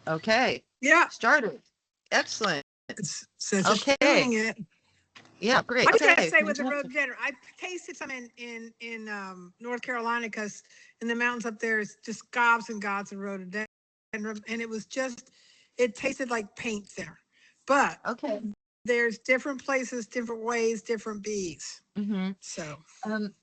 Okay. Yeah, Started. Excellent. since it's Okay. doing it. Yeah, great. I was gonna Okay. say with the Fantastic. rhododendron, I tasted some in North Carolina because in the mountains up there it's just gobs and gobs of rhododendron, and it tasted like paint there. But Okay. there's different places, different ways, different bees. Mm-hmm. So Um,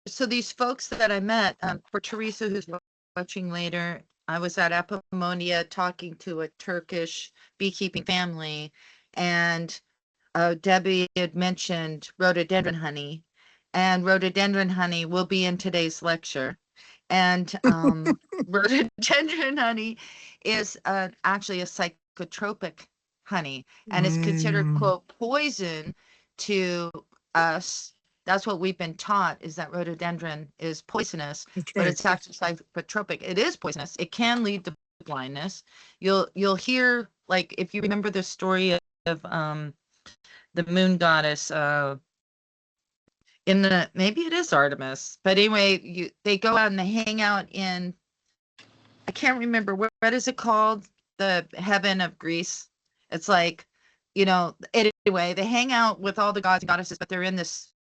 so these folks that I met, for Teresa, who's watching later, I was at Apammonia talking to a Turkish beekeeping family, and Debbie had mentioned rhododendron honey, and rhododendron honey will be in today's lecture. And rhododendron honey is actually a psychotropic honey, and is considered, mm, quote, poison to us. That's what we've been taught, is that rhododendron is poisonous, that's but right. it's actually psychotropic. It is poisonous. It can lead to blindness. You'll hear, like, if you remember the story of the moon goddess, in the, maybe it is Artemis, but anyway, they go out and they hang out in, I can't remember what is it called, the heaven of Greece. It's like, anyway, they hang out with all the gods and goddesses, but they're in this,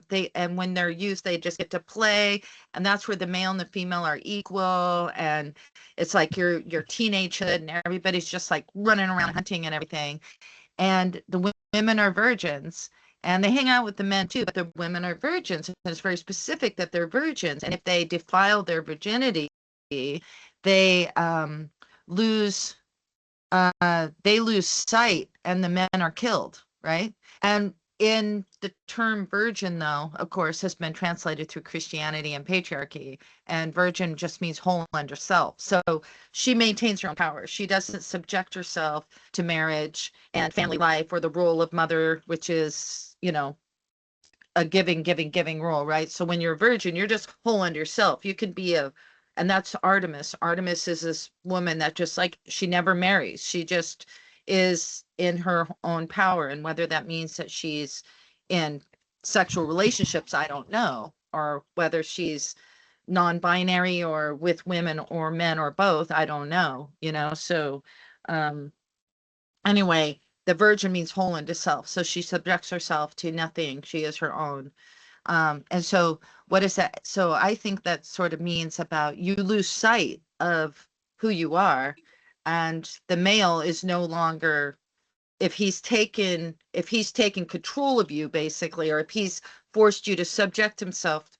they, and when they're used, they just get to play, and that's where the male and the female are equal, and it's like your teenagehood, and everybody's just like running around hunting and everything, and the women are virgins, and they hang out with the men too, but the women are virgins, and it's very specific that they're virgins, and if they defile their virginity, they lose they lose sight, and the men are killed, right? And in the term virgin, though, of course, has been translated through Christianity and patriarchy, and virgin just means whole under self. So she maintains her own power. She doesn't subject herself to marriage and family life or the role of mother, which is, a giving role, right? So when you're a virgin, you're just whole under yourself. You can be and that's Artemis. Artemis is this woman that just, like, she never marries. She just is in her own power. And whether that means that she's in sexual relationships, I don't know, or whether she's non-binary or with women or men or both, I don't know. So, um, anyway, the virgin means whole unto self. So she subjects herself to nothing. She is her own. And so what is that? So I think that sort of means about you lose sight of who you are, and the male is no longer, if he's taken control of you, basically, or if he's forced you to subject himself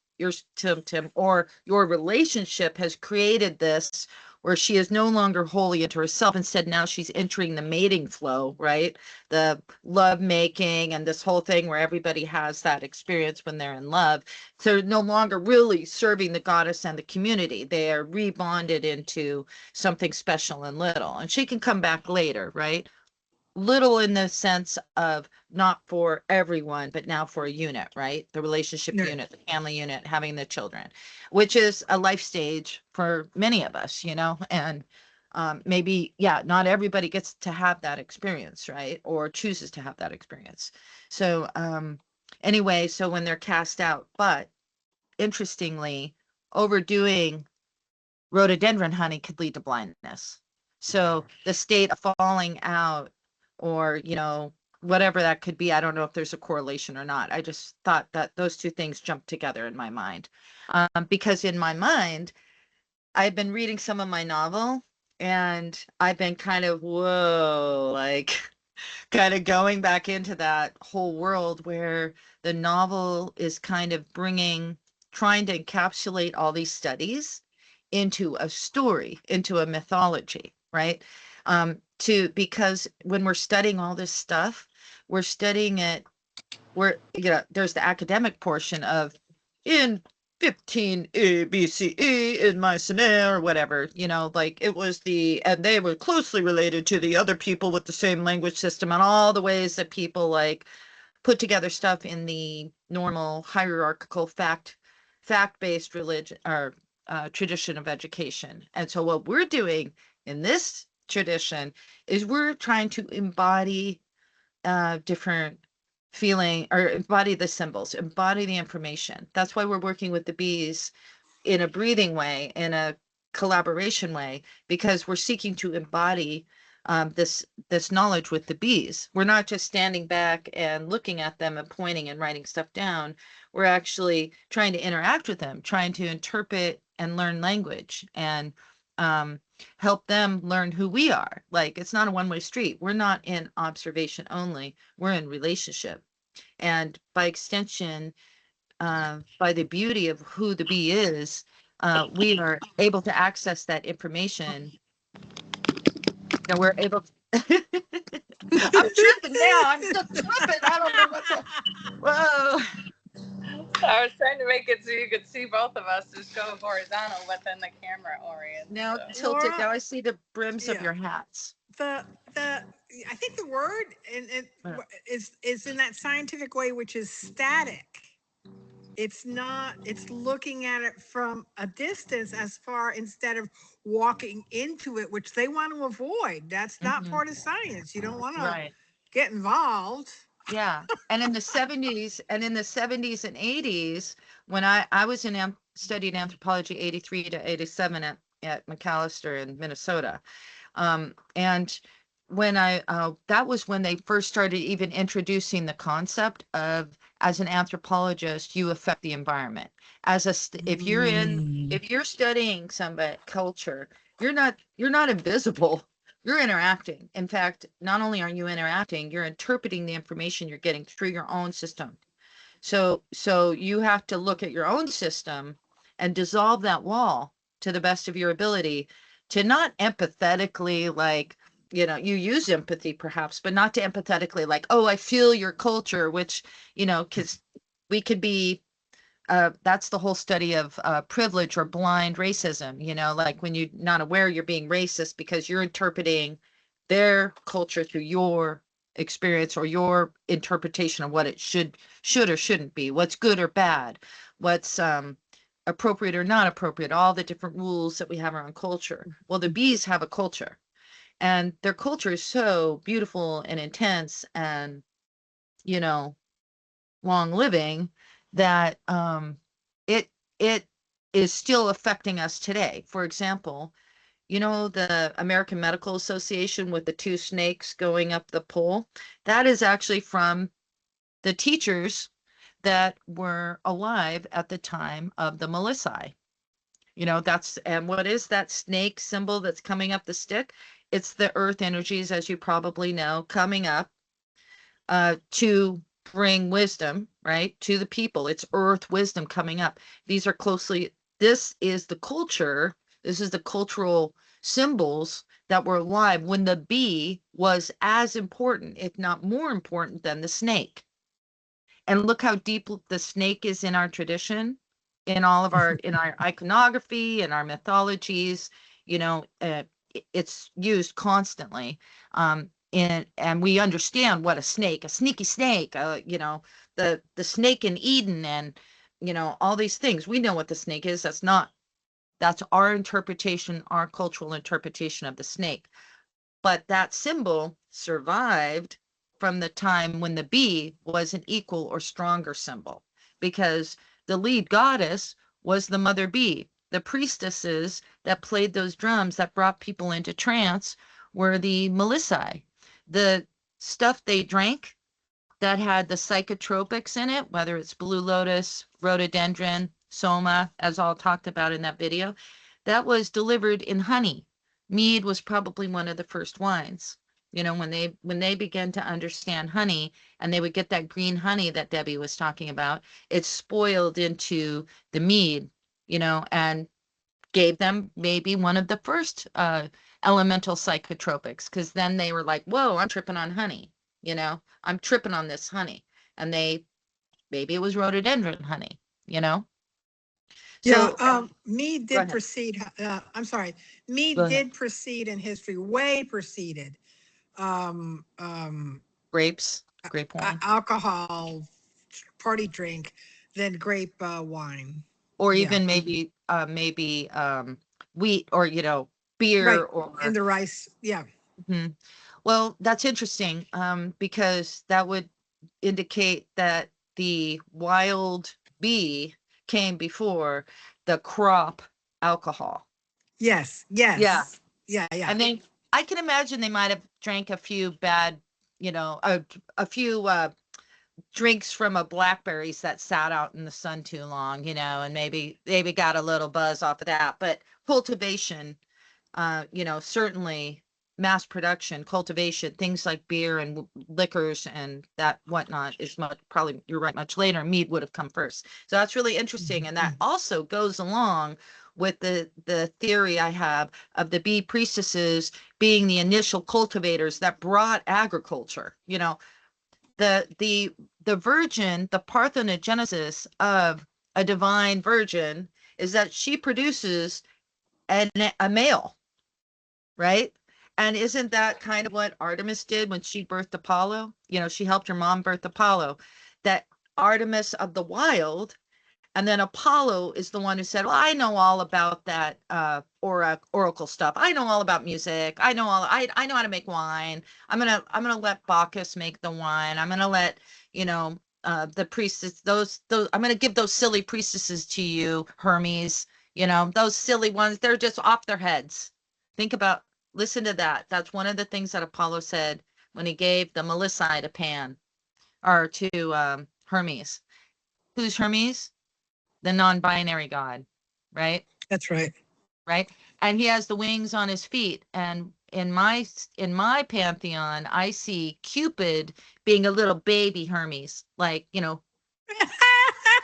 to him, or your relationship has created this where she is no longer wholly into herself. Instead, now she's entering the mating flow, right? The love making and this whole thing where everybody has that experience when they're in love. So they're no longer really serving the goddess and the community. They are rebonded into something special and little. And she can come back later, right? Little in the sense of not for everyone, but now for a unit, right? The relationship Right. unit, the family unit, having the children, which is a life stage for many of us. And maybe, yeah, not everybody gets to have that experience, right? Or chooses to have that experience. So, anyway, so when they're cast out, but interestingly, overdoing rhododendron honey could lead to blindness. So the state of falling out, or, whatever that could be, I don't know if there's a correlation or not. I just thought that those two things jumped together in my mind. Because in my mind, I've been reading some of my novel, and I've been kind of, whoa, like, kind of going back into that whole world where the novel is kind of trying to encapsulate all these studies into a story, into a mythology, right? Because when we're studying all this stuff, we're studying it, there's the academic portion of, in 15 BCE in Mycenae or whatever, like it was and they were closely related to the other people with the same language system, and all the ways that people like put together stuff in the normal hierarchical fact-based religion, or tradition of education. And so what we're doing in this tradition is we're trying to embody different feeling, or embody the symbols, embody the information. That's why we're working with the bees in a breathing way, in a collaboration way, because we're seeking to embody this knowledge with the bees. We're not just standing back and looking at them and pointing and writing stuff down. We're actually trying to interact with them, trying to interpret and learn language, and um, help them learn who we are. Like, it's not a one-way street. We're not in observation only. We're in relationship. And by extension, by the beauty of who the bee is, we are able to access that information. And we're able to. I'm tripping now. I'm just tripping. I don't know what to. Whoa. I was trying to make it so you could see both of us just go horizontal, but then the camera orients. Now So. tilted. Laura, Now I see the brims of yeah. your hats. the I think the word is in that scientific way, which is static. It's not, it's looking at it from a distance as far, instead of walking into it, which they want to avoid. That's not part of science. You don't want to Right. get involved. Yeah. And in the 70s and 80s, when I was studied anthropology 83 to 87 at McAllister in Minnesota. And when that was when they first started even introducing the concept of, as an anthropologist, you affect the environment. If you're studying somebody culture, you're not invisible. You're interacting. In fact, not only are you interacting, you're interpreting the information you're getting through your own system. So you have to look at your own system and dissolve that wall to the best of your ability, to not empathetically, like, you use empathy perhaps, but not to empathetically, like, oh, I feel your culture, which, because we could be, that's the whole study of privilege or blind racism, like when you're not aware you're being racist because you're interpreting their culture through your experience or your interpretation of what it should or shouldn't be, what's good or bad, what's appropriate or not appropriate, all the different rules that we have around culture. Well, the bees have a culture, and their culture is so beautiful and intense and, you know, long living, that it it is still affecting us today. For example, the American Medical Association with the two snakes going up the pole, that is actually from the teachers that were alive at the time of the Melissae. And what is that snake symbol that's coming up the stick? It's the earth energies, as you probably know, coming up to bring wisdom, right, to the people. It's earth wisdom coming up. This is the culture. This is the cultural symbols that were alive when the bee was as important, if not more important, than the snake. And look how deep the snake is in our tradition, in our iconography, in our mythologies. It's used constantly. And we understand what a sneaky snake, the snake in Eden, and all these things. We know what the snake is. That's our interpretation, our cultural interpretation of the snake. But that symbol survived from the time when the bee was an equal or stronger symbol, because the lead goddess was the mother bee. The priestesses that played those drums that brought people into trance were the Melissae. The stuff they drank that had the psychotropics in it, whether it's blue lotus, rhododendron, soma, as all talked about in that video, that was delivered in honey. Mead was probably one of the first wines. When they began to understand honey, and they would get that green honey that Debbie was talking about, it spoiled into the mead, and gave them maybe one of the first elemental psychotropics, because then they were like, whoa, I'm tripping on honey, I'm tripping on this honey. And maybe it was rhododendron honey, you know? Yeah, So Mead go did ahead. proceed, I'm sorry, Go Mead ahead. did proceed in history, way preceded um, um, Grapes, grape wine, alcohol, party drink, than grape wine. or Yeah, even maybe wheat, or beer, right. or And the rice, yeah. Mhm. Well, that's interesting, because that would indicate that the wild bee came before the crop alcohol. Yes. Yeah. Yes. Yeah. Yeah. And then I can imagine they might have drank a few bad, a few drinks from a blackberries that sat out in the sun too long, and maybe got a little buzz off of that. But cultivation, certainly mass production, cultivation, things like beer and liquors and that whatnot is much, probably, you're right, much later. Mead would have come first. So that's really interesting. And that also goes along with the theory I have of the bee priestesses being the initial cultivators that brought agriculture. The virgin, the parthenogenesis of a divine virgin is that she produces a male, right? And isn't that kind of what Artemis did when she birthed Apollo? She helped her mom birth Apollo. That Artemis of the wild, and then Apollo is the one who said, "Well, I know all about that oracle stuff. I know all about music. I know how to make wine. I'm gonna let Bacchus make the wine. I'm gonna let the priestess those I'm gonna give those silly priestesses to you, Hermes. Those silly ones. They're just off their heads. Think about Listen to that. That's one of the things that Apollo said when he gave the Melissae to Pan or to Hermes. Who's Hermes? The non-binary god, right? That's right. Right. And he has the wings on his feet. And in my pantheon, I see Cupid being a little baby Hermes, like,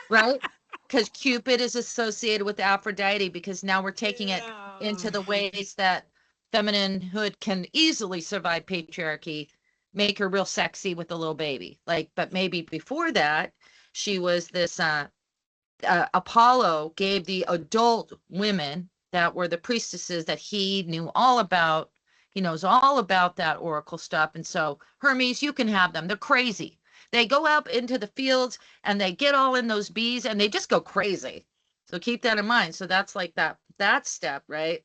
right? Because Cupid is associated with Aphrodite, because now we're taking it into the ways that femininehood can easily survive patriarchy, make her real sexy with a little baby. Like, but maybe before that, she was this Apollo gave the adult women that were the priestesses that he knew all about. He knows all about that oracle stuff. And so, Hermes, you can have them. They're crazy. They go out into the fields and they get all in those bees and they just go crazy. So keep that in mind. So that's like that step, right?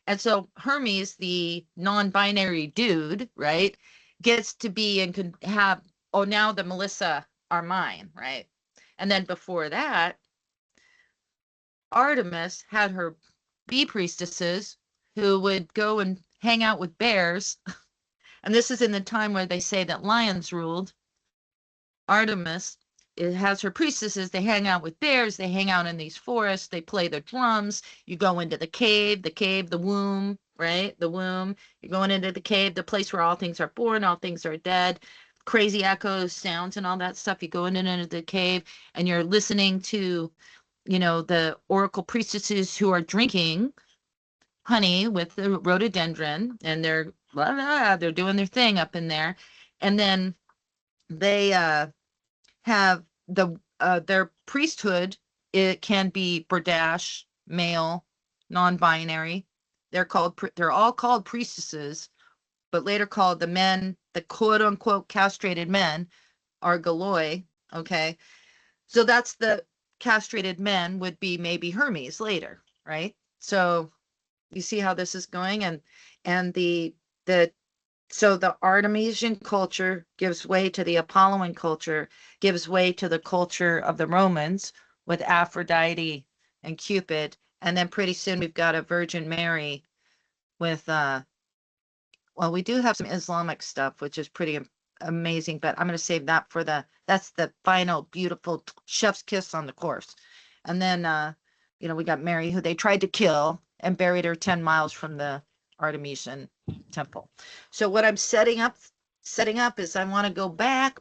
And so Hermes, the non-binary dude, right, gets to be and can have, oh, now the Melissa are mine, right? And then before that, Artemis had her bee priestesses who would go and hang out with bears. And this is in the time where they say that lions ruled. Artemis, it has her priestesses. They hang out with bears. They hang out in these forests. They play their drums. You go into the cave, the womb, right? The womb. You're going into the cave, the place where all things are born, all things are dead. Crazy echoes, sounds, and all that stuff. You go into the cave and you're listening to the oracle priestesses who are drinking honey with the rhododendron, and they're blah, blah, they're doing their thing up in there. And then they have their priesthood. It can be Berdash, male, non-binary. They're all called priestesses, but later called the men, the quote unquote castrated men are Galoi. Okay. So that's the castrated men would be maybe Hermes later, right? So you see how this is going, and the so the Artemisian culture gives way to the Apolloan culture, gives way to the culture of the Romans with Aphrodite and Cupid, and then pretty soon we've got a Virgin Mary with well, we do have some Islamic stuff, which is pretty amazing, but I'm going to save that for that's the final beautiful chef's kiss on the course. And then, we got Mary, who they tried to kill and buried her 10 miles from the Artemision temple. So what I'm setting up is I want to go back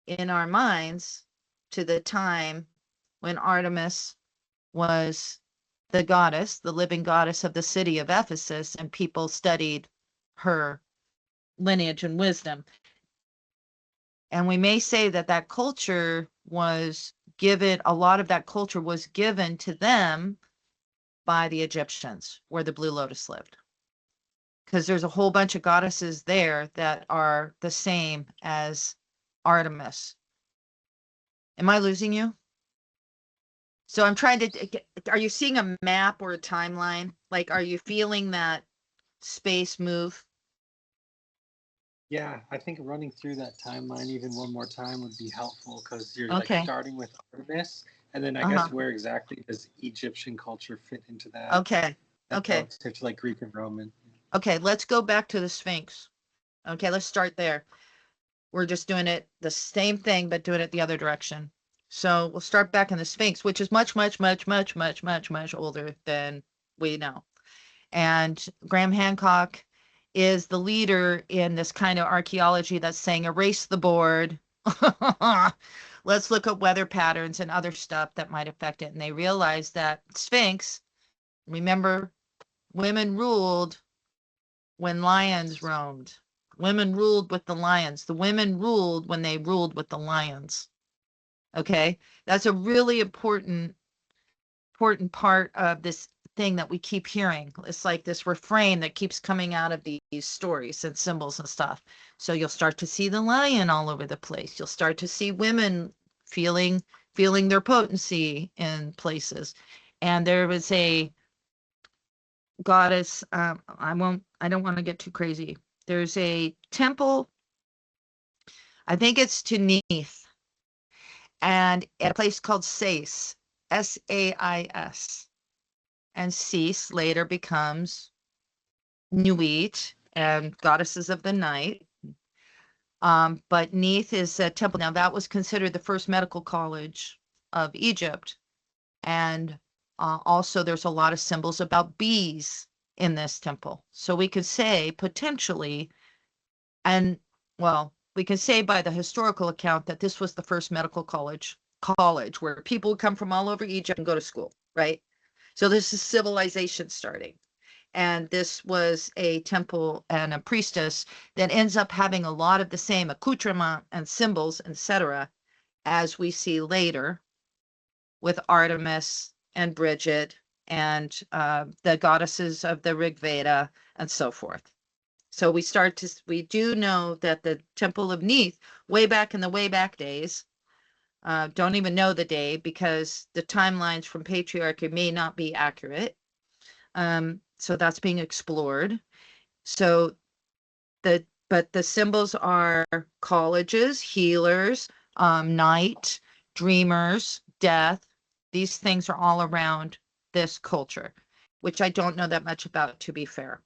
in our minds to the time when Artemis was the goddess, the living goddess of the city of Ephesus, and people studied her lineage and wisdom. And we may say that that culture was given, a lot of that culture was given to them by the Egyptians, where the Blue Lotus lived. Because there's a whole bunch of goddesses there that are the same as Artemis. Am I losing you? So I'm trying to, are you seeing a map or a timeline? Like, are you feeling that space move? Yeah, I think running through that timeline even one more time would be helpful because you're like Okay. starting with Artemis And then I guess where exactly does Egyptian culture fit into that? Okay. Okay. Relative to like Greek and Roman. Okay, let's go back to the Sphinx. Okay, let's start there. We're just doing it the same thing, but doing it the other direction. So we'll start back in the Sphinx, which is much, much, much, much, much, much, much older than we know. And Graham Hancock is the leader in this kind of archaeology that's saying erase the board. Let's look at weather patterns and other stuff that might affect it. And they realized that Sphinx, remember, women ruled when lions roamed. Women ruled with the lions. The women ruled when they ruled with the lions. Okay, that's a really important part of this thing that we keep hearing. It's like this refrain that keeps coming out of these stories and symbols and stuff. So you'll start to see the lion all over the place. You'll start to see women feeling their potency in places. And there was a goddess, I don't want to get too crazy. There's a temple, I think it's to Neith, and at a place called Sais, Sais. And Sis later becomes Nuit and goddesses of the night. But Neith is a temple. Now that was considered the first medical college of Egypt. And also there's a lot of symbols about bees in this temple. So we could say potentially, and well, we can say by the historical account that this was the first medical college where people would come from all over Egypt and go to school, right? So this is civilization starting. And this was a temple and a priestess that ends up having a lot of the same accoutrement and symbols, etc., as we see later with Artemis and Bridget and the goddesses of the Rig Veda and so forth. So we do know that the Temple of Neith, way back in the way back days, don't even know the day because the timelines from patriarchy may not be accurate. So that's being explored. So but the symbols are colleges, healers, night, dreamers, death. These things are all around this culture, which I don't know that much about, to be fair.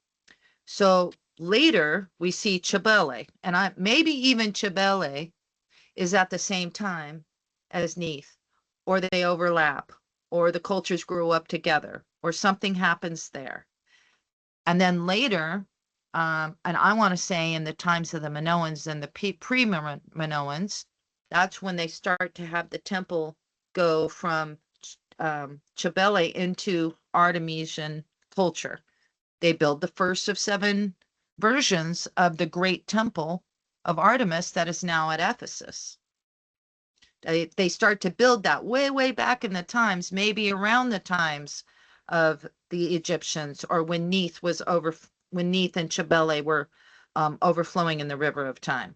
So later we see Cybele, and maybe even Cybele is at the same time as Neith, or they overlap, or the cultures grew up together, or something happens there. And then later, and I want to say in the times of the Minoans and the pre-Minoans, that's when they start to have the temple go from Cybele into Artemisian culture. They build the first of 7 versions of the great temple of Artemis that is now at Ephesus. They start to build that way back in the times, maybe around the times of the Egyptians, or when Neith and Cybele were overflowing in the river of time.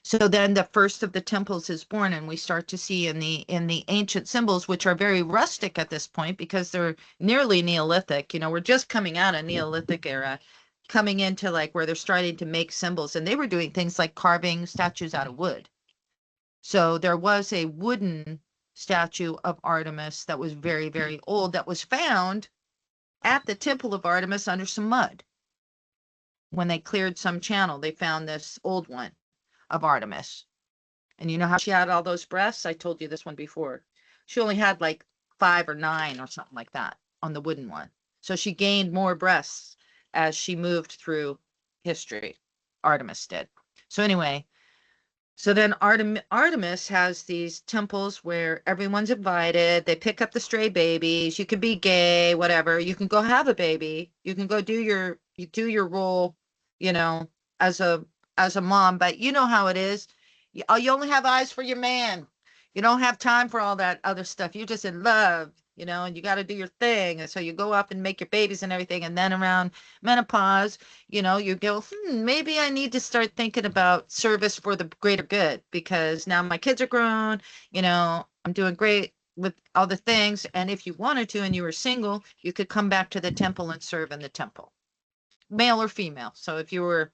So then the first of the temples is born, and we start to see in the ancient symbols, which are very rustic at this point because they're nearly Neolithic. We're just coming out of Neolithic era, coming into like where they're starting to make symbols, and they were doing things like carving statues out of wood. So there was a wooden statue of Artemis that was very, very old that was found at the Temple of Artemis under some mud. When they cleared some channel, they found this old one of Artemis. And you know how she had all those breasts? I told you this one before. She only had like 5 or 9 or something like that on the wooden one. So she gained more breasts as she moved through history. Artemis did. So anyway, so then Artemis has these temples where everyone's invited. They pick up the stray babies. You can be gay, whatever. You can go have a baby. You can go do your role, as a mom. But you know how it is. You only have eyes for your man. You don't have time for all that other stuff. You're just in love, and you got to do your thing. And so you go up and make your babies and everything. And then around menopause, you go, maybe I need to start thinking about service for the greater good, because now my kids are grown, I'm doing great with all the things. And if you wanted to, and you were single, you could come back to the temple and serve in the temple, male or female. So if you were,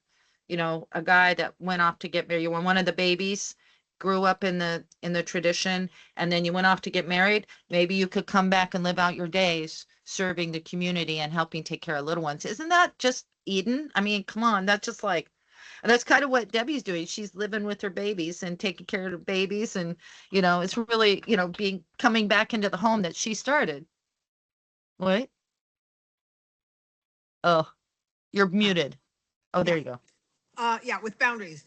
a guy that went off to get married, you were one of the babies, grew up in the tradition and then you went off to get married, maybe you could come back and live out your days serving the community and helping take care of little ones. Isn't that just Eden? I mean, come on, that's just like, and that's kind of what Debbie's doing. She's living with her babies and taking care of the babies. And, it's really, coming back into the home that she started. What? Oh, you're muted. Oh, there you go. Yeah, with boundaries.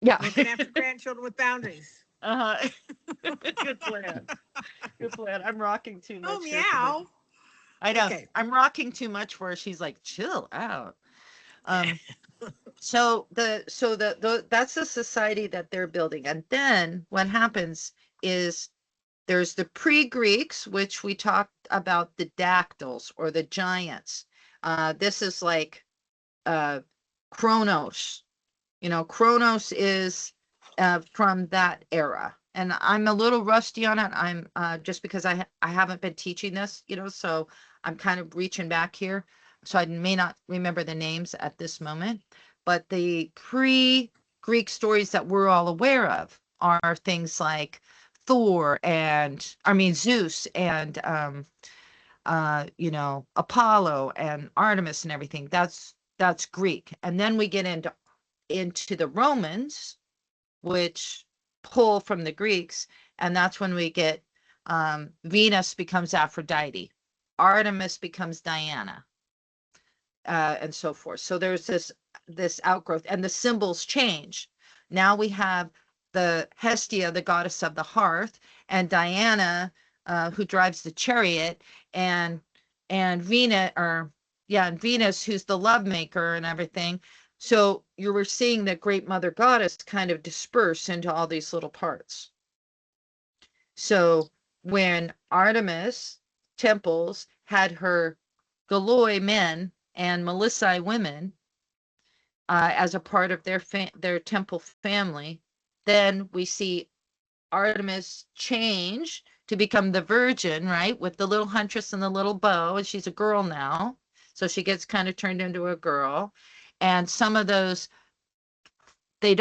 Yeah. Looking after grandchildren with boundaries. Uh-huh. Good plan. Good plan. I'm rocking too much. Oh, here for her. meow. I know. Okay. I'm rocking too much for her. She's like, chill out. So that's the society that they're building. And then what happens is there's the pre-Greeks, which we talked about, the dactyls or the giants. This is like Kronos. Kronos is from that era. And I'm a little rusty on it. I'm just because I haven't been teaching this, so I'm kind of reaching back here. So I may not remember the names at this moment. But the pre-Greek stories that we're all aware of are things like Thor Zeus and Apollo and Artemis and everything. That's Greek. And then we get into the Romans, which pull from the Greeks, and that's when we get Venus becomes Aphrodite, Artemis becomes Diana, and so forth. So there's this outgrowth, and the symbols change. Now we have the Hestia, the goddess of the hearth, and Diana, who drives the chariot, and Venus, and Venus, who's the love maker and everything. So you were seeing the great mother goddess kind of disperse into all these little parts. So when Artemis temples had her Galoi men and Melissae women as a part of their temple family, then we see Artemis change to become the virgin, right? With the little huntress and the little bow, and she's a girl now. So she gets kind of turned into a girl. And some of those, they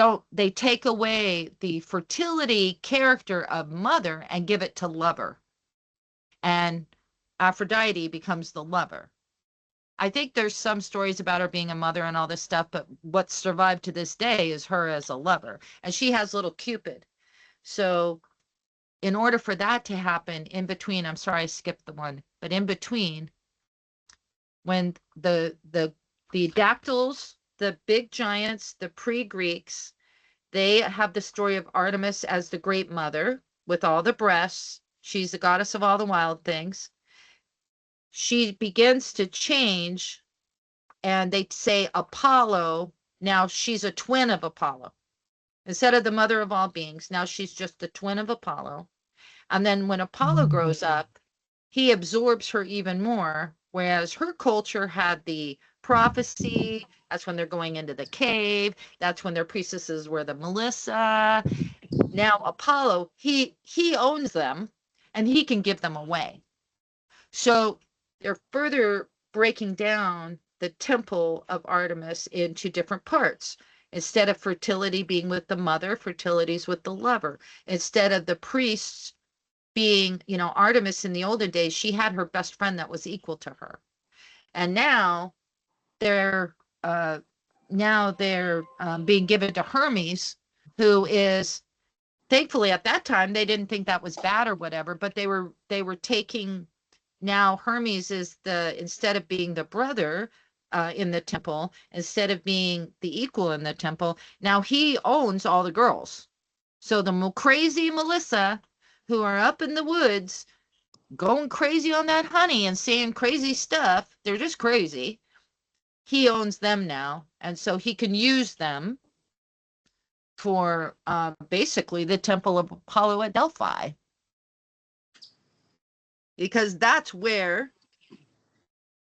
take away the fertility character of mother and give it to lover. And Aphrodite becomes the lover. I think there's some stories about her being a mother and all this stuff, but what survived to this day is her as a lover. And she has little Cupid. So in order for that to happen, in between, I'm sorry I skipped the one, but in between, when the dactyls, the big giants, the pre-Greeks, they have the story of Artemis as the great mother with all the breasts. She's the goddess of all the wild things. She begins to change, and they say Apollo, now she's a twin of Apollo. Instead of the mother of all beings, now she's just the twin of Apollo. And then when Apollo grows up, he absorbs her even more, whereas her culture had the prophecy. That's when they're going into the cave. That's when their priestesses were the Melissae. Now Apollo, he owns them, and he can give them away. So they're further breaking down the temple of Artemis into different parts. Instead of fertility being with the mother, fertility's with the lover. Instead of the priests being, Artemis in the olden days, she had her best friend that was equal to her. And now they're being given to Hermes, who is, thankfully at that time they didn't think that was bad or whatever, but they were taking, now Hermes is instead of being the brother in the temple, instead of being the equal in the temple, now he owns all the girls. So the crazy Melissae, who are up in the woods going crazy on that honey and saying crazy stuff, they're just crazy. He owns them now, and so he can use them for basically the temple of Apollo at Delphi, because that's where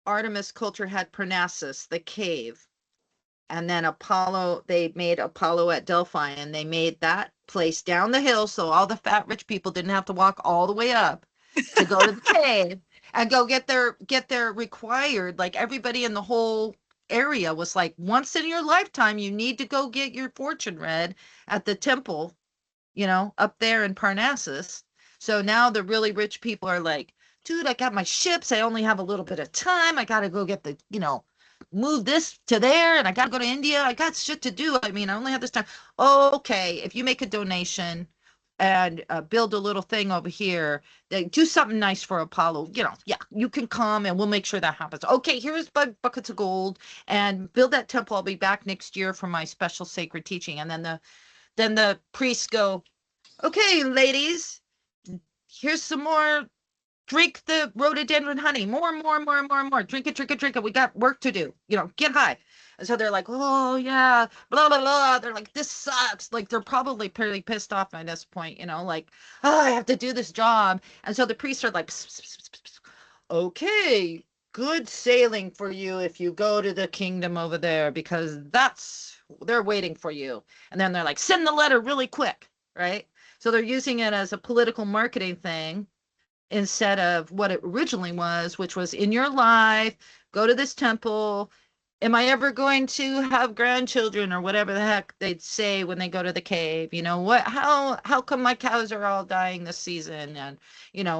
Artemis culture had Parnassus, the cave. And then Apollo, they made Apollo at Delphi, and they made that place down the hill so all the fat rich people didn't have to walk all the way up to go to the cave and go get their required, like everybody in the whole area was like, once in your lifetime you need to go get your fortune read at the temple up there in Parnassus. So now the really rich people are like, dude, I got my ships. I only have a little bit of time. I got to go get move this to there, and I got to go to India. I got shit to do. I mean, I only have this time. Okay, if you make a donation and build a little thing over here, do something nice for Apollo. Yeah, you can come and we'll make sure that happens. Okay, here's buckets of gold and build that temple. I'll be back next year for my special sacred teaching. And then the priests go, okay, ladies, here's some more. Drink the rhododendron honey. More. Drink it, drink it, drink it. We got work to do. Get high. And so they're like, oh, yeah, blah, blah, blah. They're like, this sucks. Like, they're probably pretty pissed off at this point, like, oh, I have to do this job. And so the priests are like, pss, pss, pss, pss, pss. Okay, good sailing for you if you go to the kingdom over there, because they're waiting for you. And then they're like, send the letter really quick, right? So they're using it as a political marketing thing instead of what it originally was, which was in your life, go to this temple. Am I ever going to have grandchildren, or whatever the heck they'd say when they go to the cave? How come my cows are all dying this season? And,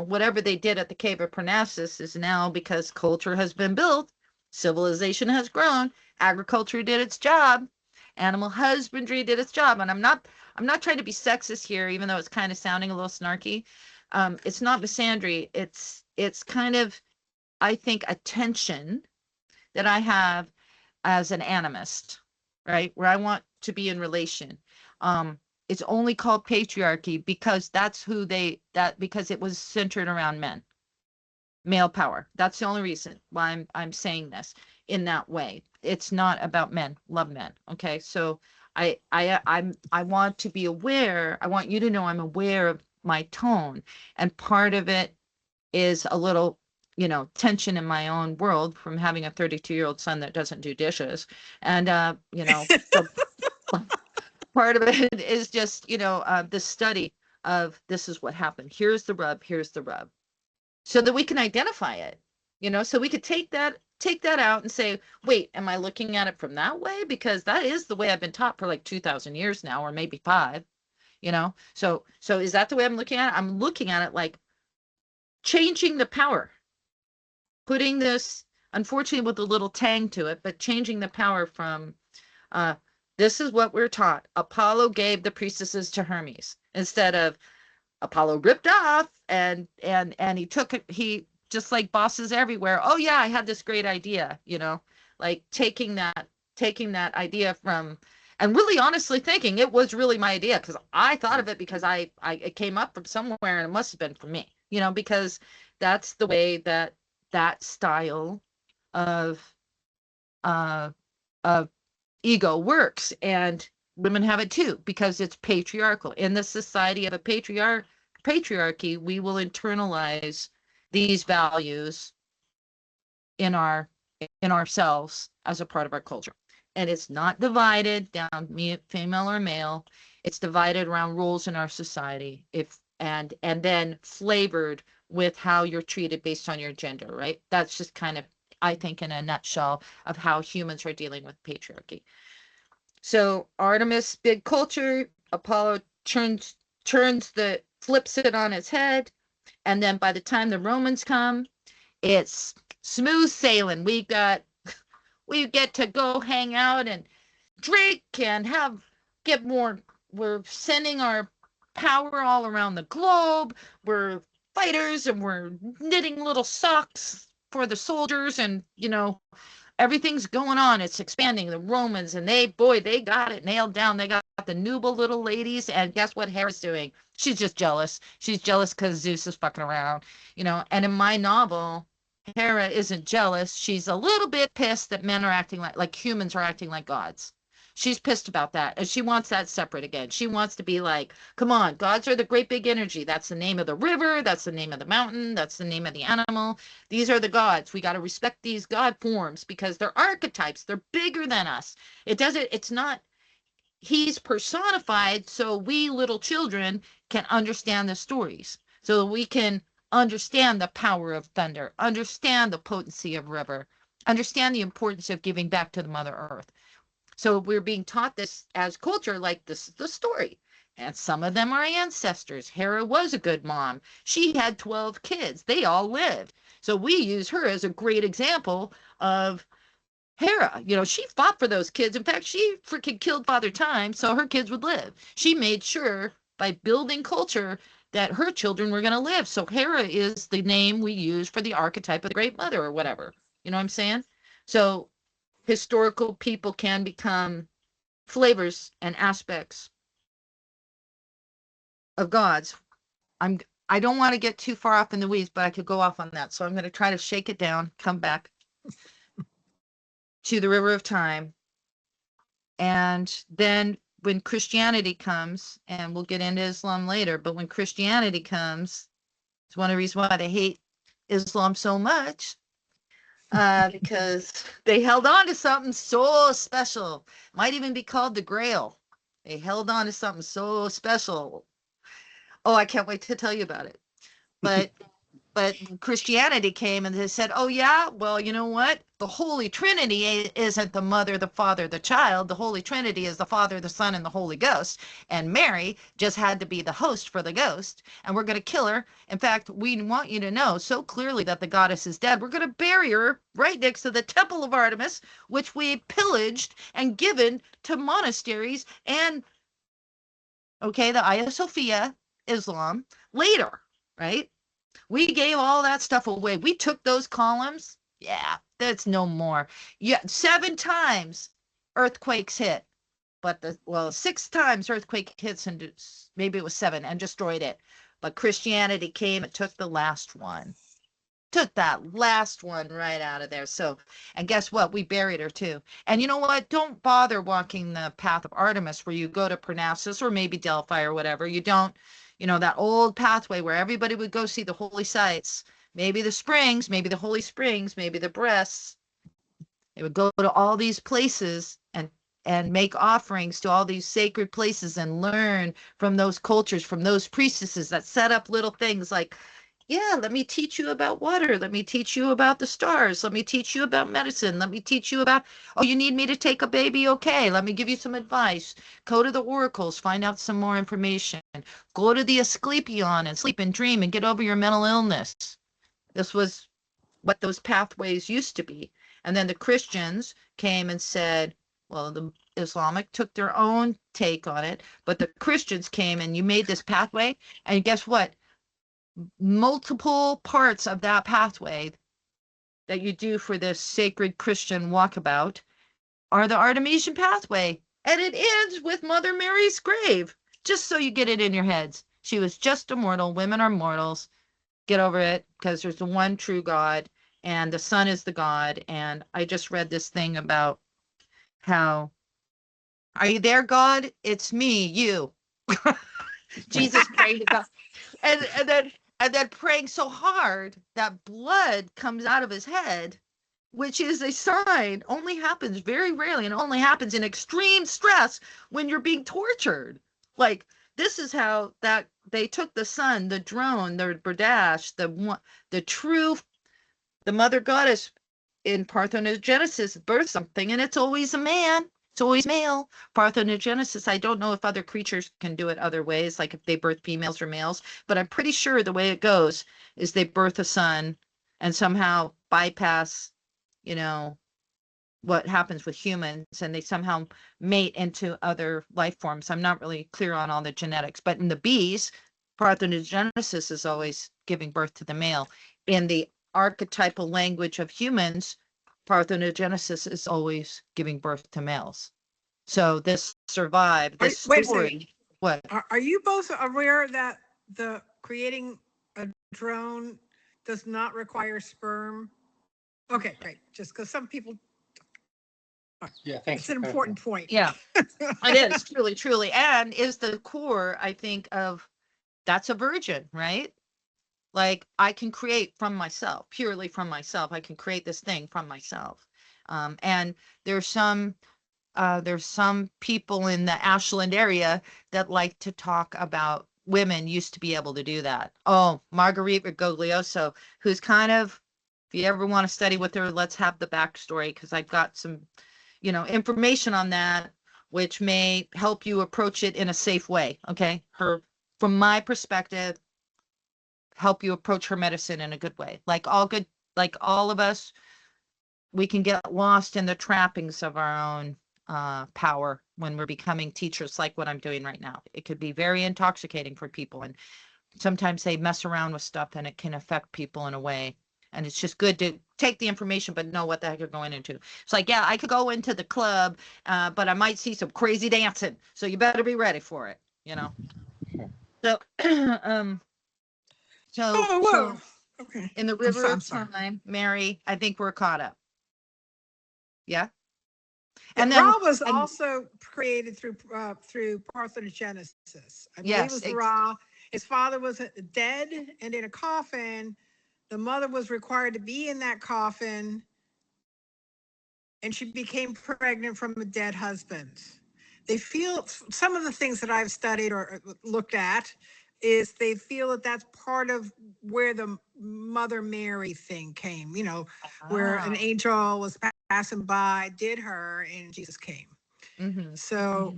whatever they did at the cave of Parnassus is now, because culture has been built, civilization has grown, agriculture did its job, animal husbandry did its job. And I'm not trying to be sexist here, even though it's kind of sounding a little snarky. It's not misandry. It's kind of, I think, a tension that I have as an animist, right? Where I want to be in relation. It's only called patriarchy because because it was centered around men, male power. That's the only reason why I'm saying this in that way. It's not about men. Love men. Okay. So I want to be aware. I want you to know I'm aware of my tone, and part of it is a little tension in my own world from having a 32-year-old son that doesn't do dishes. And so part of it is just the study of, this is what happened, here's the rub, so that we can identify it, so we could take that out and say, wait, am I looking at it from that way? Because that is the way I've been taught for like 2,000 years now, or maybe 5. So is that the way I'm looking at it? I'm looking at it like changing the power, putting this, unfortunately, with a little tang to it, but changing the power from, this is what we're taught. Apollo gave the priestesses to Hermes, instead of Apollo ripped off and he took it. He, just like bosses everywhere. Oh yeah, I had this great idea, like taking that idea from, and really honestly thinking it was really my idea, because I thought of it, because it came up from somewhere, and it must have been from me, because that's the way that style of ego works. And women have it too, because it's patriarchal. In the society of a patriarchy, we will internalize these values in ourselves as a part of our culture. And it's not divided down female or male. It's divided around rules in our society, and then flavored with how you're treated based on your gender, right? That's just kind of, I think, in a nutshell, of how humans are dealing with patriarchy. So Artemis, big culture. Apollo flips it on its head. And then by the time the Romans come, it's smooth sailing. We get to go hang out and drink and get more. We're sending our power all around the globe. We're fighters, and we're knitting little socks for the soldiers, and everything's going on. It's expanding. The Romans, and they got it nailed down. They got the Nubile little ladies, and guess what Hera's doing? She's just jealous. She's jealous because Zeus is fucking around, And in my novel, Hera isn't jealous. She's a little bit pissed that men are acting like humans are acting like gods. She's pissed about that, and she wants that separate again. She wants to be like, come on, gods are the great big energy. That's the name of the river. That's the name of the mountain. That's the name of the animal. These are the gods. We got to respect these god forms because they're archetypes. They're bigger than us. It's not, he's personified so we little children can understand the stories, so we can understand the power of thunder, understand the potency of river, understand the importance of giving back to the Mother Earth. So we're being taught this as culture, like this, the story. And some of them are ancestors. Hera was a good mom. She had 12 kids. They all lived. So we use her as a great example of Hera. You know, she fought for those kids. In fact, she freaking killed Father Time so her kids would live. She made sure by building culture that her children were going to live. So Hera is the name we use for the archetype of the Great Mother or whatever. You know what I'm saying? So historical people can become flavors and aspects of gods. I don't want to get too far off in the weeds, but I could go off on that. So I'm going to try to shake it down, come back to the river of time. And then when Christianity comes, and we'll get into Islam later, but when Christianity comes, it's one of the reasons why they hate Islam so much, because they held on to something so special. Might even be called the Grail. They held on to something so special. Oh, I can't wait to tell you about it. But Christianity came and they said, oh yeah, well, you know what? The Holy Trinity isn't the Mother, the Father, the Child. The Holy Trinity is the Father, the Son, and the Holy Ghost. And Mary just had to be the host for the ghost. And we're going to kill her. In fact, we want you to know so clearly that the goddess is dead. We're going to bury her right next to the Temple of Artemis, which we pillaged and given to monasteries and, okay, the Hagia Sophia, Islam, later, right? We gave all that stuff away. We took those columns. Yeah, that's no more. Yeah, 7 times earthquakes hit, but well, 6 times earthquake hits and maybe it was 7 and destroyed it. But Christianity came and took the last one. Took that last one right out of there. So, and guess what? We buried her too. And you know what? Don't bother walking the path of Artemis where you go to Parnassus or maybe Delphi or whatever. You don't, that old pathway where everybody would go see the holy sites, maybe the springs, maybe the holy springs, maybe the breasts. They would go to all these places and make offerings to all these sacred places and learn from those cultures, from those priestesses that set up little things like, yeah, let me teach you about water. Let me teach you about the stars. Let me teach you about medicine. Let me teach you about, oh, you need me to take a baby? Okay, let me give you some advice. Go to the oracles, find out some more information. Go to the Asclepion and sleep and dream and get over your mental illness. This was what those pathways used to be. And then the Christians came and said, well, the Islamic took their own take on it, but the Christians came and you made this pathway. And guess what? Multiple parts of that pathway that you do for this sacred Christian walkabout are the Artemision pathway. And it ends with Mother Mary's grave, just so you get it in your heads. She was just a mortal. Women are mortals. Get over it, because there's the one true God, and the Son is the God. And I just read this thing about how, are you there, God? It's me, you. Jesus prayed to God. And then praying so hard that blood comes out of his head, which is a sign, only happens very rarely and only happens in extreme stress when you're being tortured. Like, this is how that they took the sun, the drone, the Berdash, the mother goddess in parthenogenesis birth something, and it's always a man. It's always male. Parthenogenesis, I don't know if other creatures can do it other ways, like if they birth females or males, but I'm pretty sure the way it goes is they birth a son and somehow bypass, what happens with humans, and they somehow mate into other life forms. I'm not really clear on all the genetics, but in the bees, parthenogenesis is always giving birth to the male. In the archetypal language of humans, parthenogenesis is always giving birth to males. So this survived. This Wait a story. second. What? Are you both aware that the creating a drone does not require sperm? Okay, great. Just because some people, Yeah, thanks. it's an important point. Yeah, it is truly, truly, and is the core, I think, of that's a virgin, right? Like, I can create from myself, purely from myself. I can create this thing from myself. And there's some people in the Ashland area that like to talk about women used to be able to do that. Oh, Marguerite Rigoglioso, who's kind of, if you ever want to study with her, let's have the backstory, because I've got some, information on that. which may help you approach it in a safe way. Okay. From my perspective, help you approach her medicine in a good way. Like all of us, we can get lost in the trappings of our own power when we're becoming teachers, like what I'm doing right now. It could be very intoxicating for people. And sometimes they mess around with stuff and it can affect people in a way. And it's just good to take the information, but know what the heck you're going into. It's like, yeah, I could go into the club, but I might see some crazy dancing. So you better be ready for it, you know? So, Oh, so whoa. Okay. in the river I'm of sorry. time, Mary, I think we're caught up. Yeah. Yeah, And then, Ra was and also created through parthenogenesis. I believe it yes, was Ra. His father was dead and in a coffin. The mother was required to be in that coffin, and she became pregnant from a dead husband. They feel some of the things that I've studied or looked at is they feel that that's part of where the Mother Mary thing came, where an angel was passing by, did her, and Jesus came. mm-hmm. So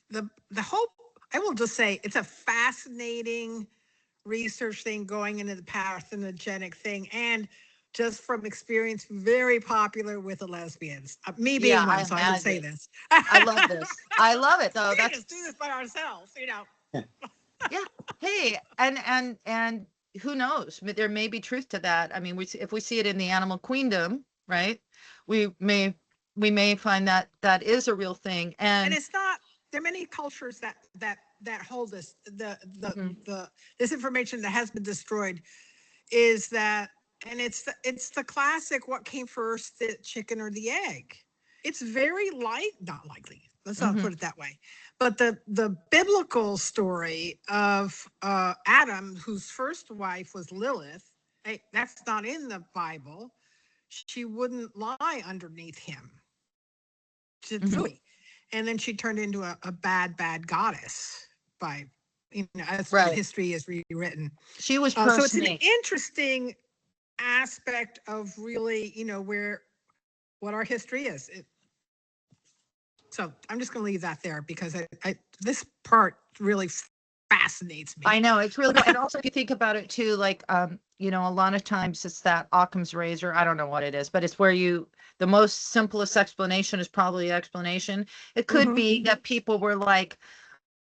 the whole, I will just say, it's a fascinating research thing going into the parthenogenic thing, and just from experience, very popular with the lesbians. Me Yeah, being I one, so I can say imagine. this. I love this. I love it though. We can That's just do this by ourselves. yeah. Hey, and who knows? There may be truth to that. I mean, if we see it in the animal queendom, right? We may we may find that that is a real thing. And And it's not. There are many cultures that hold this. mhm, The this information that has been destroyed is that, and it's the classic, what came first, the chicken or the egg? It's very not likely, let's not mhm, put it that way, but the biblical story of Adam, whose first wife was Lilith, hey, that's not in the Bible. She wouldn't lie underneath him, mhm. truly. And then she turned into a bad goddess by, as the Right. history is rewritten. She was So it's an personate. interesting aspect of really, what our history is. So I'm just going to leave that there because this part really fascinates me. I know it's really cool. And also if you think about it too, like a lot of times it's that Occam's razor. I don't know what it is, but it's where the most simplest explanation is probably the explanation. It could Mhm. be that people were like,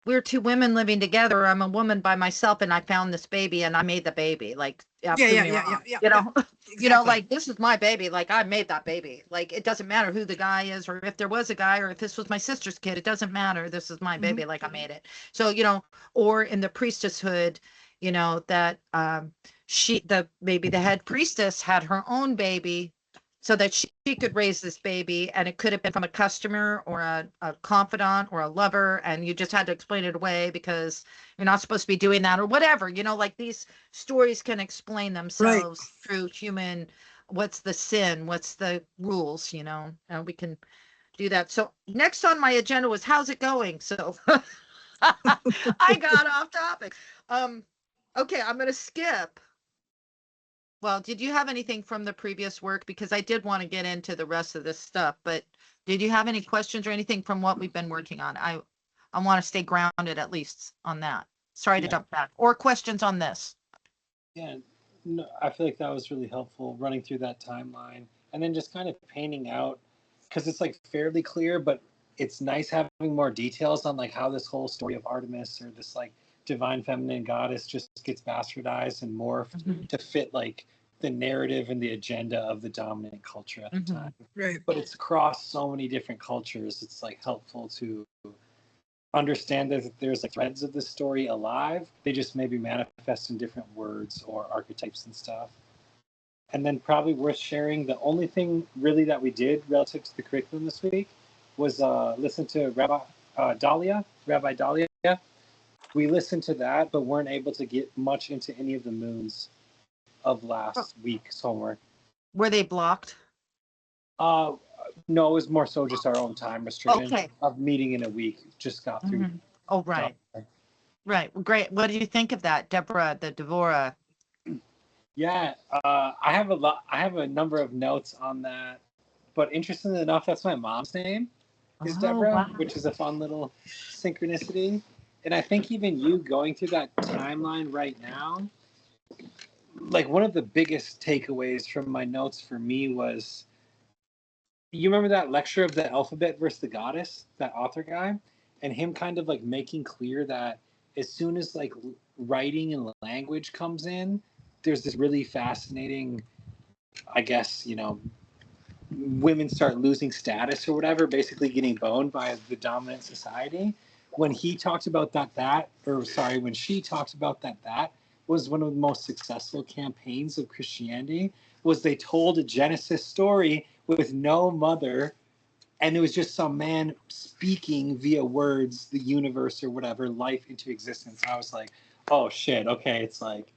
we're two women living together. I'm a woman by myself and I found this baby and I made the baby. Like, yeah, Yeah, prove yeah, me yeah, yeah, wrong. yeah, You yeah. know, Exactly. like this is my baby. Like I made that baby. Like it doesn't matter who the guy is or if there was a guy or if this was my sister's kid. It doesn't matter. This is my Mhm. baby. Like I made it. So, or in the priestesshood, that maybe the head priestess had her own baby so that she could raise this baby, and it could have been from a customer or a confidant or a lover, and you just had to explain it away because you're not supposed to be doing that or whatever. Like these stories can explain Right. themselves through human, what's the sin, what's the rules, and we can do that. So next on my agenda was how's it going? So I got off topic. Okay, I'm going to skip. Well, did you have anything from the previous work? Because I did want to get into the rest of this stuff, but did you have any questions or anything from what we've been working on? I want to stay grounded at least on that. Sorry to Yeah. jump back. Or questions on this. Yeah, no, I feel like that was really helpful running through that timeline and then just kind of painting out because it's like fairly clear, but it's nice having more details on like how this whole story of Artemis or this like divine feminine goddess just gets bastardized and morphed Mhm, to fit like the narrative and the agenda of the dominant culture at the mhm. time. Right. But it's across so many different cultures. It's like helpful to understand that there's like threads of the story alive. They just maybe manifest in different words or archetypes and stuff. And then probably worth sharing, the only thing really that we did relative to the curriculum this week was listen to Rabbi Dahlia. We listened to that, but weren't able to get much into any of the moons of Oh, last week's homework. were they blocked? Uh, no, it was more so just our own time restriction Okay. of meeting in a week. Just got through. Mhm. Oh, right. Right. Well, great. What did you think of that, Deborah, the Devora? Yeah, I have a lot. I have a number of notes on that, but interestingly enough, that's my mom's name. is Oh, Deborah, wow. which is a fun little synchronicity. And I think even you going through that timeline right now, like one of the biggest takeaways from my notes for me was, you remember that lecture of the alphabet versus the goddess, that author guy, and him kind of like making clear that as soon as like writing and language comes in, there's this really fascinating, I guess, women start losing status or whatever, basically getting boned by the dominant society. When he talked about when she talked about that was one of the most successful campaigns of Christianity, was they told a Genesis story with no mother, and it was just some man speaking via words the universe or whatever, life into existence. I was like, oh shit, okay, it's like,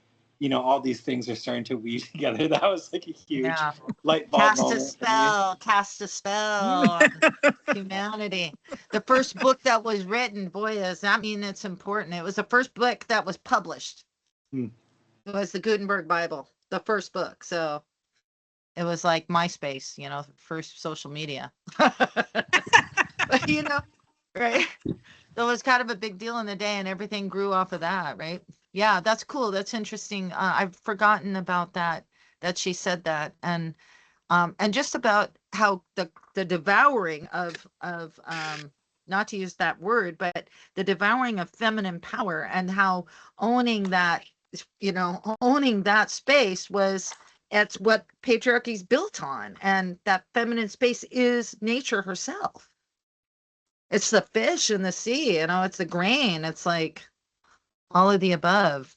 all these things are starting to weave together. That was like a huge Yeah. light bulb moment for me. Cast a spell on humanity. The first book that was written, boy, does that mean it's important. It was the first book that was published. Hmm. It was the Gutenberg Bible, the first book. So it was like MySpace, first social media. you know, right? So it was kind of a big deal in the day, and everything grew off of that, right? Yeah, that's cool. That's interesting. I've forgotten about that she said that, and just about how the devouring of not to use that word, but the devouring of feminine power, and how owning that, owning that space was, it's what patriarchy's built on, and that feminine space is nature herself. It's the fish in the sea, it's the grain. It's like all of the above.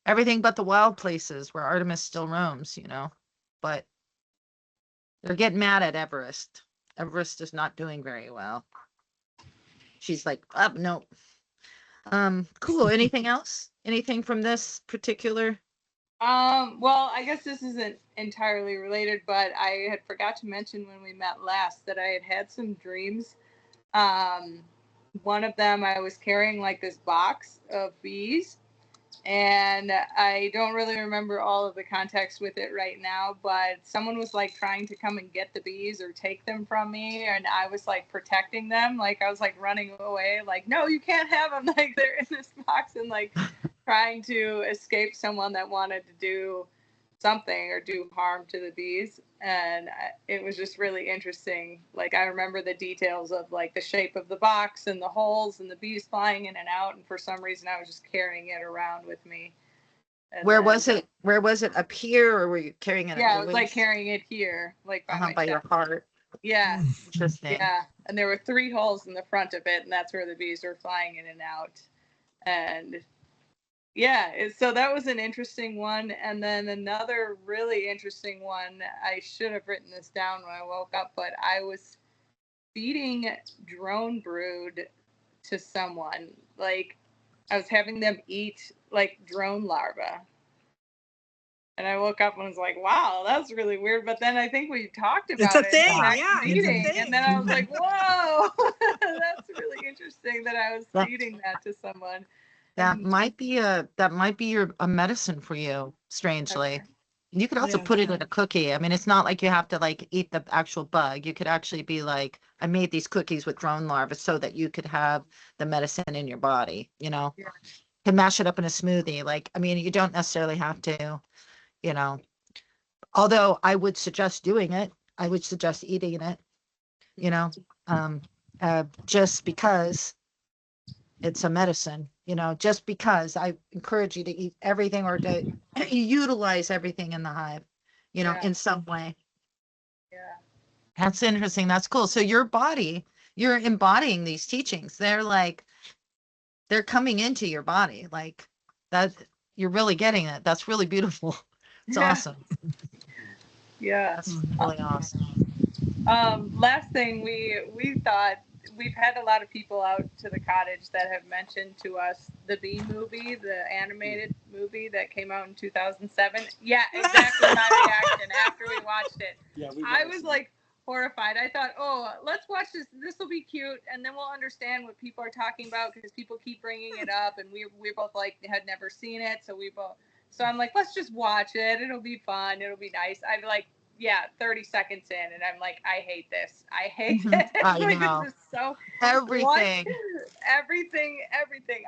Everything but the wild places where Artemis still roams, But they're getting mad at Everest. Everest is not doing very well. She's like, oh, no. Cool. Anything else? Anything from this particular? Well, I guess this isn't entirely related, but I had forgot to mention when we met last that I had some dreams. One of them, I was carrying like this box of bees, and I don't really remember all of the context with it right now, but someone was like trying to come and get the bees or take them from me, and I was like protecting them. Like I was like running away, like, no, you can't have them. Like they're in this box, and like trying to escape someone that wanted to do something or do harm to the bees. And it was just really interesting. Like I remember the details of like the shape of the box and the holes and the bees flying in and out, and for some reason I was just carrying it around with me. And Where then, was it? Where was it? Up here, or were you carrying it at yeah, I your was like waist? carrying it here, like by my By your chest. heart. Yeah, Interesting. yeah. And there were 3 holes in the front of it, and that's where the bees were flying in and out. And yeah, so that was an interesting one. And then another really interesting one, I should have written this down when I woke up, but I was feeding drone brood to someone. Like I was having them eat like drone larvae. And I woke up and was like, wow, that's really weird. But then I think we talked It's about a it thing. in the next Yeah, it's a meeting. thing. And then I was like, whoa, that's really interesting that I was That- feeding that to someone. That And, might be a medicine for you, strangely. okay. You could also Yeah. put it in a cookie. I mean, it's not like you have to like eat the actual bug. You could actually be like, I made these cookies with drone larvae so that you could have the medicine in your body, Yeah. Can mash it up in a smoothie. Like, I mean, you don't necessarily have to, you know, although I would suggest doing it. I would suggest eating it, you know, um, just because it's a medicine, just because I encourage you to eat everything or to utilize everything in the hive, Yeah. in some way. Yeah. That's interesting. That's cool. So your body, you're embodying these teachings. They're coming into your body like that. You're really getting it. That's really beautiful. It's Yeah. awesome. Yeah. That's really awesome. Last thing, we thought we've had a lot of people out to the cottage that have mentioned to us the Bee movie, the animated movie that came out in 2007. Yeah, exactly my reaction after we watched it. Yeah, I was like horrified. I thought, oh, let's watch this. This will be cute, and then we'll understand what people are talking about because people keep bringing it up, and we both like had never seen it, so we both. So I'm like, let's just watch it. It'll be fun. It'll be nice. I like yeah, 30 seconds in, and I'm like, I hate this. I hate Mhm. it. I Like, know. this is so what? Everything. Everything.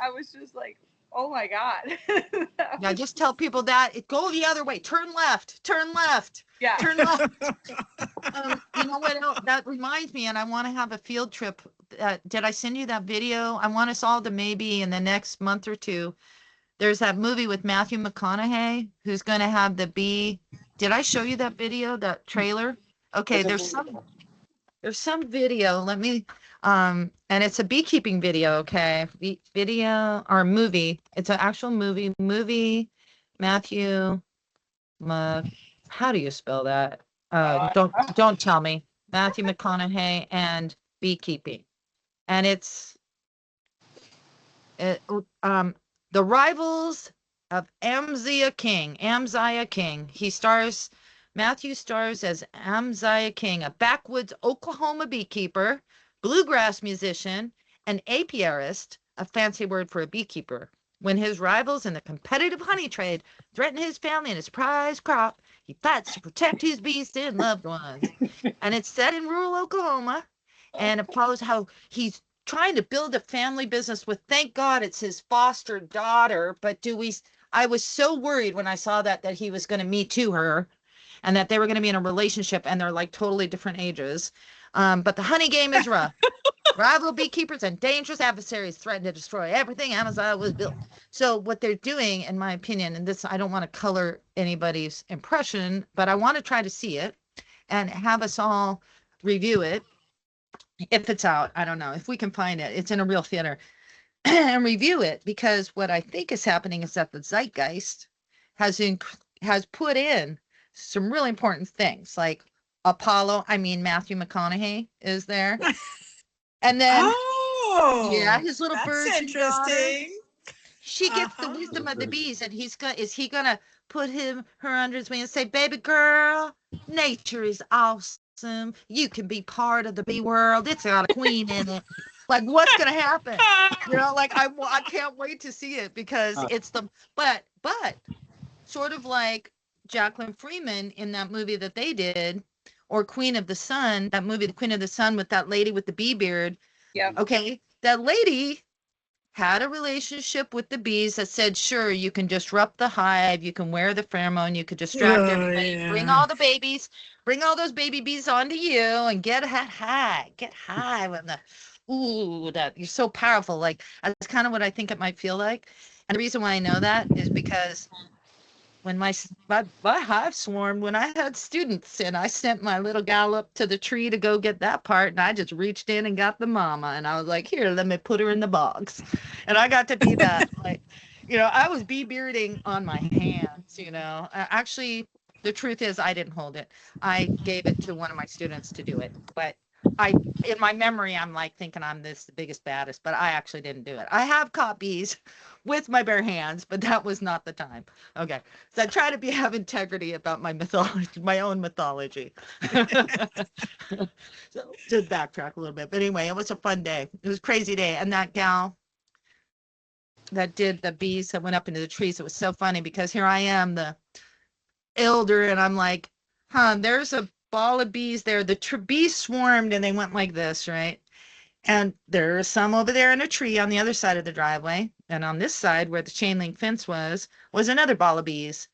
I was just like, oh my god. That Yeah, was, just tell people that go the other way. Turn left. Turn left. yeah. Turn left. You know what else? That reminds me, and I want to have a field trip. Did I send you that video? I want us all to maybe in the next month or two. There's that movie with Matthew McConaughey who's going to have the bee. Did I show you that video, that trailer? Okay, there's some video. Let me and it's a beekeeping video, okay? Video or movie. It's an actual movie. Matthew how do you spell that? Don't tell me. Matthew McConaughey and beekeeping. And it's it, the Rivals of Amziah King. Matthew stars as Amziah King, a backwoods Oklahoma beekeeper, bluegrass musician, and apiarist, a fancy word for a beekeeper. When his rivals in the competitive honey trade threaten his family and his prized crop, he fights to protect his bees and loved ones. And it's set in rural Oklahoma, and it follows how he's trying to build a family business with, thank God it's his foster daughter. But I was so worried when I saw that he was going to me too her and that they were going to be in a relationship and they're like totally different ages. But the honey game is rough. Rival beekeepers and dangerous adversaries threaten to destroy everything Amazon was built. So what they're doing, in my opinion, and this, I don't want to color anybody's impression, but I want to try to see it and have us all review it. If it's out, I don't know if we can find it. It's in a real theater and review it, because what I think is happening is that the zeitgeist has put in some really important things like Matthew McConaughey is there. And then yeah, Oh, his little that's virgin daughter, interesting. she gets the Uh-huh. wisdom of the bees, and is he gonna put her under his wing and say, baby girl, nature is awesome. You can be part of the bee world. It's got a queen in it. Like, what's gonna happen? You know, like I can't wait to see it, because it's but sort of like Jacqueline Freeman in that movie that they did, or Queen of the Sun, that movie, The Queen of the Sun, with that lady with the bee beard. Yeah. Okay, that lady had a relationship with the bees that said, sure, you can disrupt the hive, you can wear the pheromone, you could distract everybody, bring all the babies, bring all those baby bees onto you, and get high when that you're so powerful. Like, that's kind of what I think it might feel like. And the reason why I know that is because when my hive swarmed, when I had students, and I sent my little gal up to the tree to go get that part, and I just reached in and got the mama, and I was like, here, let me put her in the box. And I got to be that, like, I was bee bearding on my hands. Actually, the truth is I didn't hold it. I gave it to one of my students to do it, but in my memory, I'm like thinking I'm the biggest, baddest, but I actually didn't do it. I have caught bees with my bare hands, but that was not the time. Okay. So I try to have integrity about my mythology, my own mythology. So just backtrack a little bit. But anyway, it was a fun day. It was a crazy day. And that gal that did the bees that went up into the trees, it was so funny, because here I am, the elder, and I'm like, there's a ball of bees there. The bees swarmed and they went like this, right? And there are some over there in a tree on the other side of the driveway. And on this side, where the chain link fence was another ball of bees.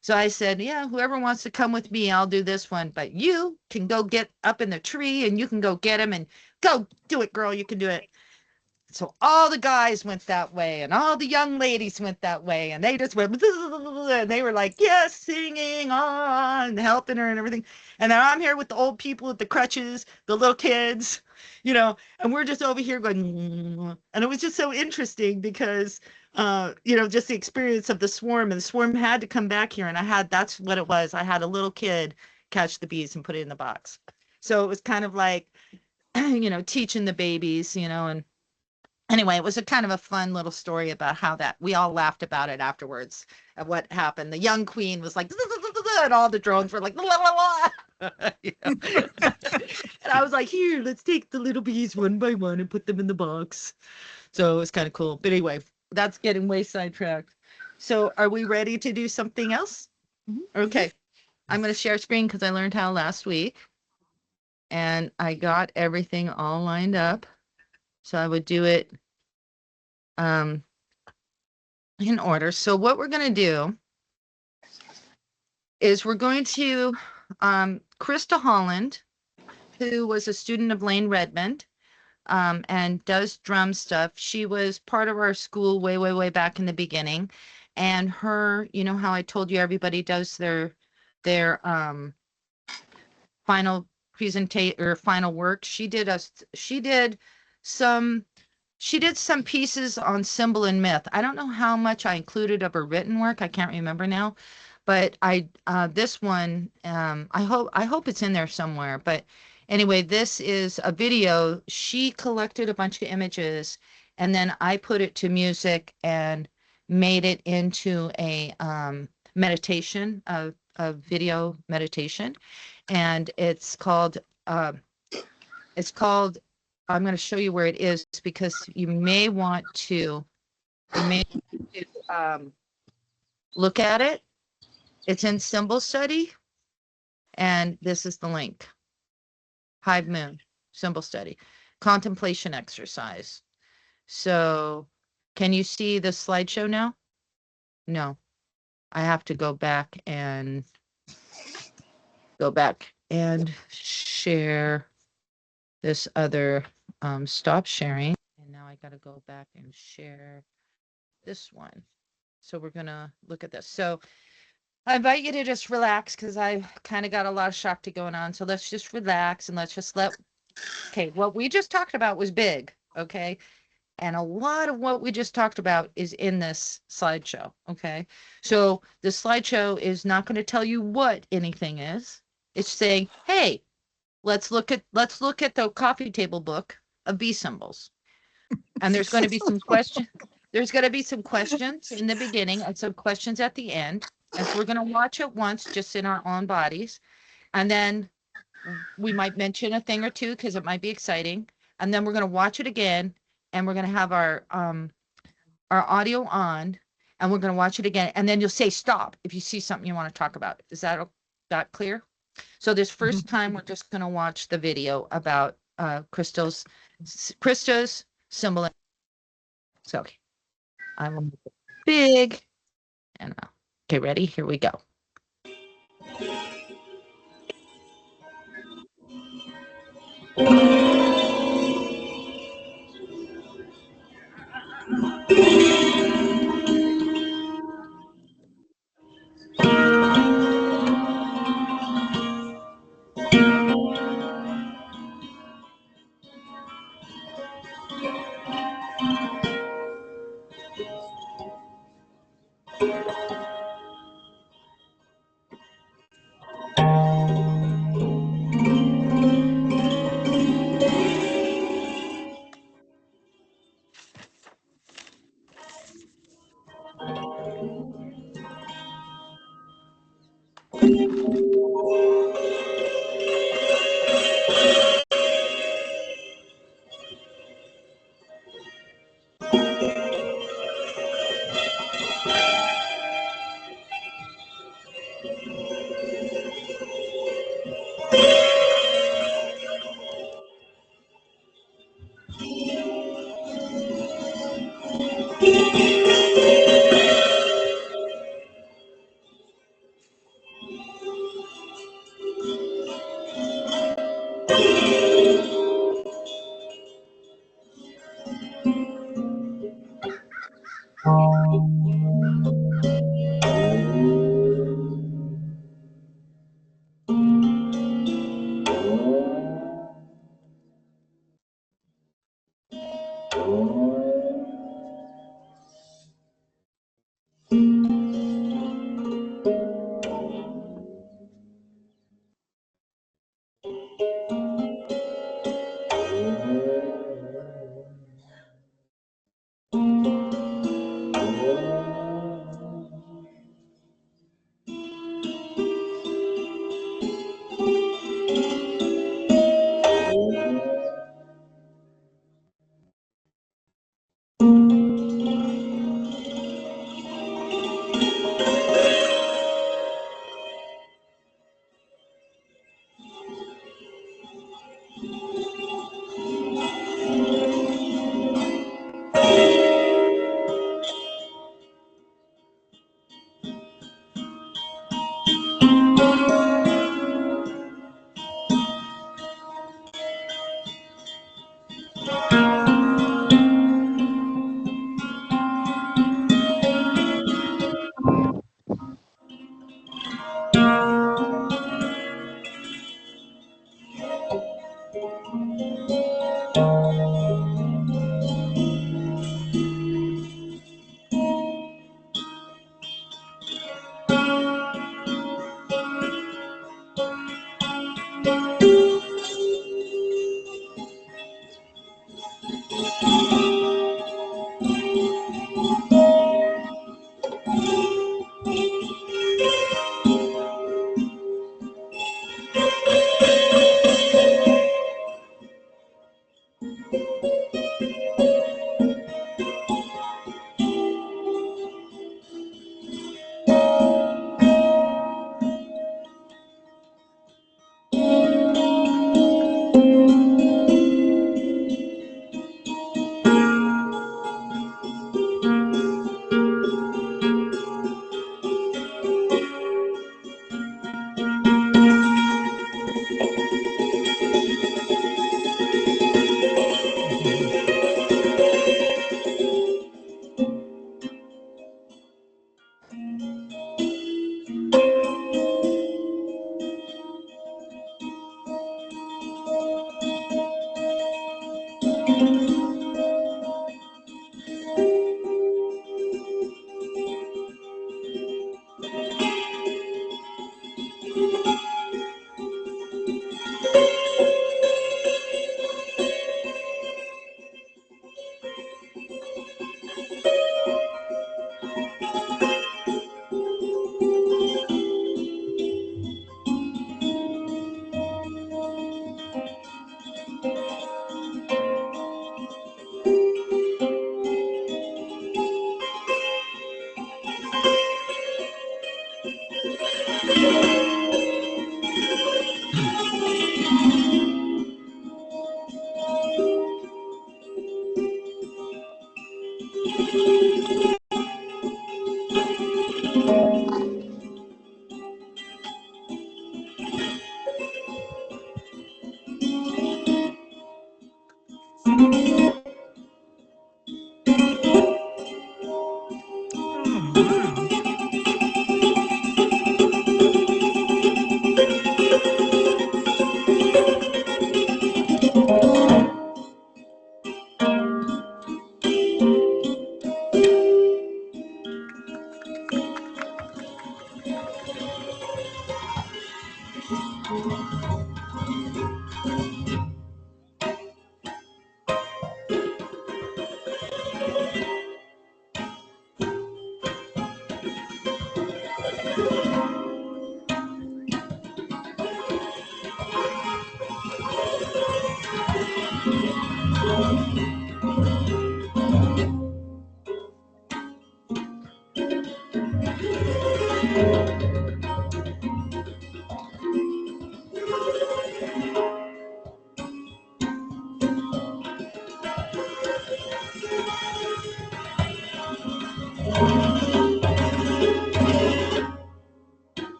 So I said, yeah, whoever wants to come with me, I'll do this one. But you can go get up in the tree, and you can go get them, and go do it, girl. You can do it. So all the guys went that way, and all the young ladies went that way, and they just went, and they were like, yes, singing on, helping her and everything. And then I'm here with the old people with the crutches, the little kids, and we're just over here going, and it was just so interesting because, just the experience of the swarm, and the swarm had to come back here, and that's what it was. I had a little kid catch the bees and put it in the box. So it was kind of like, teaching the babies, and anyway, it was a kind of a fun little story about how that we all laughed about it afterwards of what happened. The young queen was like, and all the drones were like, la, la, la. And I was like, here, let's take the little bees one by one and put them in the box. So it was kind of cool. But anyway, that's getting way sidetracked. So are we ready to do something else? Okay. I'm going to share screen because I learned how last week. And I got everything all lined up. So I would do it in order. So what we're going to do is we're going to Krista Holland, who was a student of Lane Redmond, and does drum stuff. She was part of our school way, way, way back in the beginning. And her, you know how I told you everybody does their final presentation or final work. She did some pieces on symbol and myth. I don't know how much I included of her written work. I can't remember now, but this one, I hope it's in there somewhere. But anyway, this is a video. She collected a bunch of images and then I put it to music and made it into a meditation, a video meditation. And it's called I'm going to show you where it is because you may want to look at it. It's in symbol study, and this is the link. Hive Moon symbol study, contemplation exercise. So can you see the slideshow now? No, I have to go back and share this other stop sharing. And now I got to go back and share this one. So we're going to look at this. So I invite you to just relax because I've kind of got a lot of shakti going on. So let's just relax and let's just okay, what we just talked about was big, okay? And a lot of what we just talked about is in this slideshow, okay? So the slideshow is not going to tell you what anything is. It's saying, hey, let's look at the coffee table book of bee symbols. And there's going to be some questions. There's going to be some questions in the beginning and some questions at the end. And so we're going to watch it once just in our own bodies. And then we might mention a thing or two because it might be exciting. And then we're going to watch it again and we're going to have our audio on and we're going to watch it again. And then you'll say stop if you see something you want to talk about. Is that clear? So this first time we're just going to watch the video about Krista's symbol. So I'm gonna make it big and okay, ready? Here we go.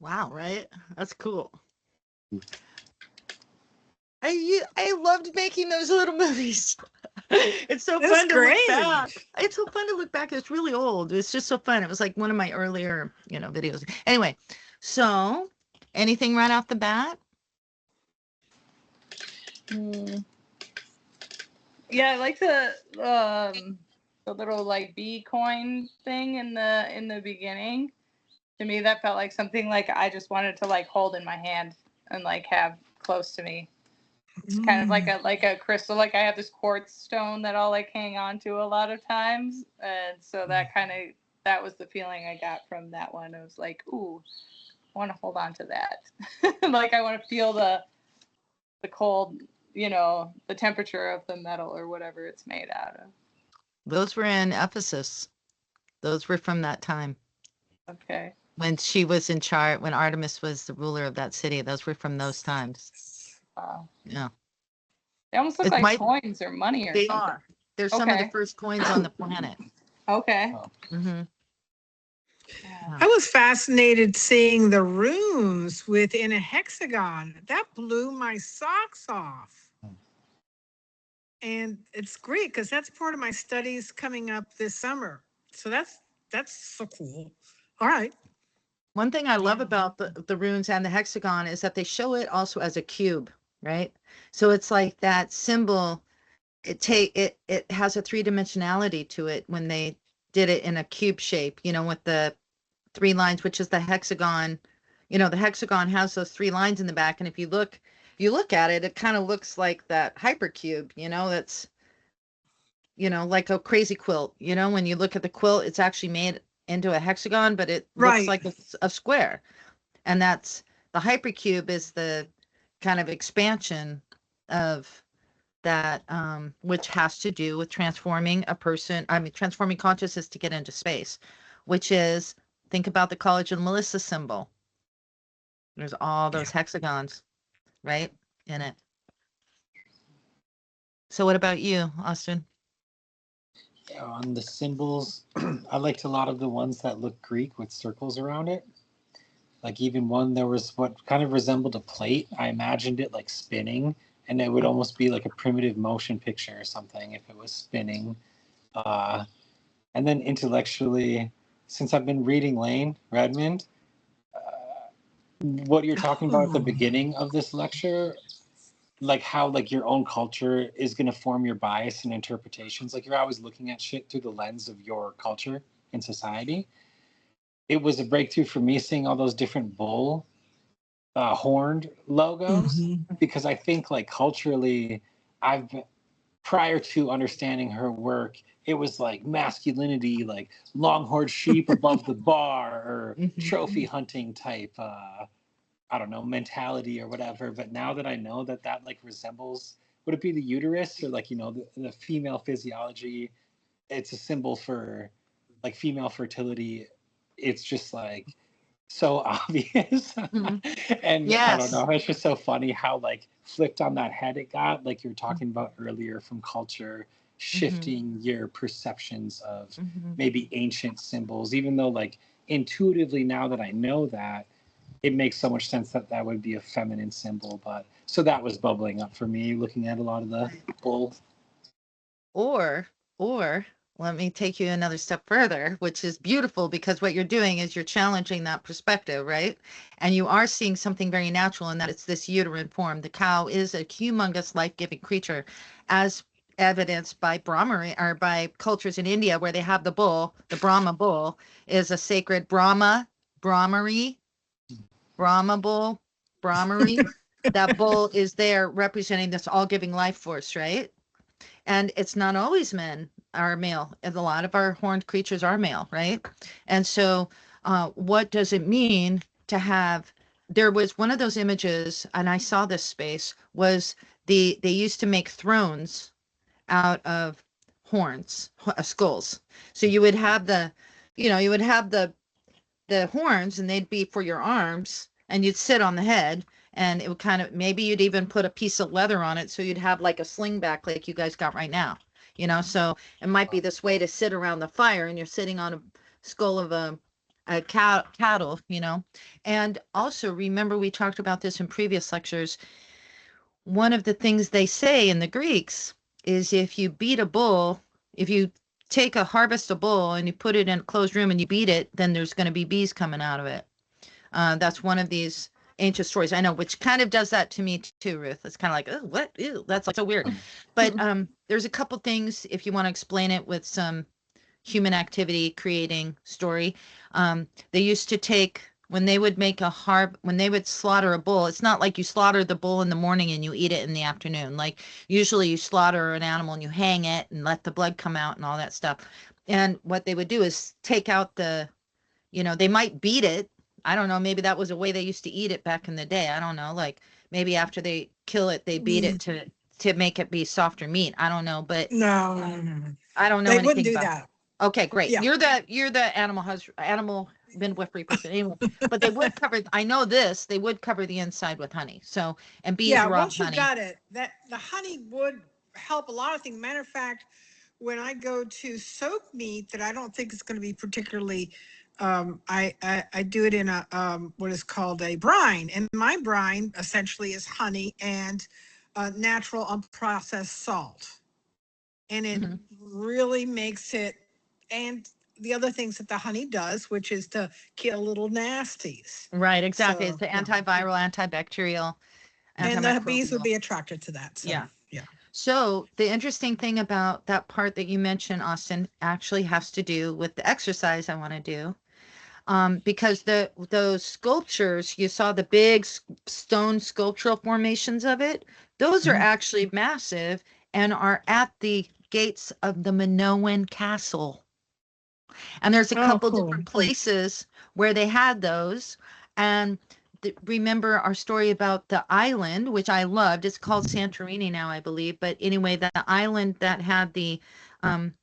Wow, right? That's cool. I loved making those little movies. It's so That's fun to look great. back. It's so fun to look back. It's really old. It's just so fun. It was like one of my earlier, videos. Anyway, so anything right off the bat? Yeah, I like the little like bee coin thing in the beginning. To me, that felt like something like I just wanted to like hold in my hand and like have close to me. It's kind of like a crystal. Like I have this quartz stone that I'll like hang on to a lot of times, and so that was the feeling I got from that one. It was like, ooh, I want to hold on to that. Like I want to feel the cold, the temperature of the metal or whatever it's made out of. Those were in Ephesus. Those were from that time. Okay. When she was in charge, when Artemis was the ruler of that city. Those were from those times. Wow. Yeah. They almost look like coins or money or they something. are. They're some of the first coins on the planet. Okay. Mm-hmm. I was fascinated seeing the runes within a hexagon. That blew my socks off. And it's great because that's part of my studies coming up this summer. So that's so cool. All right. One thing I love about the runes and the hexagon is that they show it also as a cube, right? So it's like that symbol, it has a three-dimensionality to it when they did it in a cube shape, with the 3 lines, which is the hexagon. The hexagon has those 3 lines in the back, and if you look at it, it kind of looks like that hypercube, that's like a crazy quilt. When you look at the quilt, it's actually made into a hexagon, but it looks like a square. And that's the hypercube is the kind of expansion of that, which has to do with transforming consciousness to get into space, which is, think about the College of Melissae symbol. There's all those hexagons, right, in it. So what about you, Austin? On the symbols, I liked a lot of the ones that look Greek with circles around it. Like even one, there was what kind of resembled a plate. I imagined it like spinning, and it would almost be like a primitive motion picture or something if it was spinning. And then intellectually, since I've been reading Lane Redmond, what you're talking about at the beginning of this lecture, like how like your own culture is going to form your bias and interpretations. Like you're always looking at shit through the lens of your culture and society. It was a breakthrough for me seeing all those different bull horned logos, because I think like culturally, prior to understanding her work, it was like masculinity, like longhorned sheep above the bar, or trophy hunting type, I don't know, mentality or whatever. But now that I know that like resembles, would it be the uterus or like, the female physiology? It's a symbol for like female fertility. It's just like so obvious. And I don't know, it's just so funny how like flipped on that head it got, like you were talking about earlier, from culture shifting your perceptions of maybe ancient symbols, even though like intuitively now that I know that, it makes so much sense that would be a feminine symbol. But so that was bubbling up for me looking at a lot of the bull. Or let me take you another step further, which is beautiful, because what you're doing is you're challenging that perspective, right? And you are seeing something very natural in that it's this uterine form. The cow is a humongous life-giving creature, as evidenced by Brahmari, or by cultures in India where they have the bull. The Brahma bull is a sacred Brahmari, bull, Brahmari. That bull is there representing this all-giving life force, right? And it's not always men are male. And a lot of our horned creatures are male, right? And so what does it mean to have, there was one of those images, and I saw this space, was they used to make thrones out of horns, skulls. So you would have the horns, and they'd be for your arms, and you'd sit on the head, and it would kind of, maybe you'd even put a piece of leather on it, so you'd have like a sling back like you guys got right now, so it might be this way to sit around the fire, and you're sitting on a skull of a cattle, and also remember, we talked about this in previous lectures. One of the things they say in the Greeks is, if you beat a bull, if you harvest a bull and you put it in a closed room and you beat it, then there's going to be bees coming out of it. That's one of these ancient stories, I know, which kind of does that to me too, Ruth. It's kind of like, oh, what? Ew, that's like so weird. But there's a couple things, if you want to explain it with some human activity creating story. They used to take when they would when they would slaughter a bull, it's not like you slaughter the bull in the morning and you eat it in the afternoon. Like usually you slaughter an animal and you hang it and let the blood come out and all that stuff. And what they would do is take out they might beat it. I don't know, maybe that was a way they used to eat it back in the day. I don't know, like maybe after they kill it, they beat it Mm, to make it be softer meat. I don't know, but no, no, no, no. I don't know They wouldn't anything do about. that. Okay, great. Yeah. You're the animal midwifery person anyway. But they would cover. I know this. They would cover the inside with honey. So and bees Yeah, raw once you've honey. got it, that the honey would help a lot of things. Matter of fact, when I go to soak meat that I don't think is going to be particularly, I do it in a what is called a brine, and my brine essentially is honey and natural unprocessed salt, and it Mhm. really makes it. And the other things that the honey does, which is to kill little nasties. Right, exactly. It's So the yeah, antiviral, antibacterial, and the bees would antimicrobial. be attracted to that. So Yeah. yeah. So the interesting thing about that part that you mentioned, Austin, actually has to do with the exercise I want to do. Because those sculptures, you saw the big stone sculptural formations of it. Those are Mhm. actually massive and are at the gates of the Minoan Castle. And there's a Oh, couple cool. different places where they had those. And remember our story about the island, which I loved. It's called Santorini now, I believe. But anyway, the island that had um,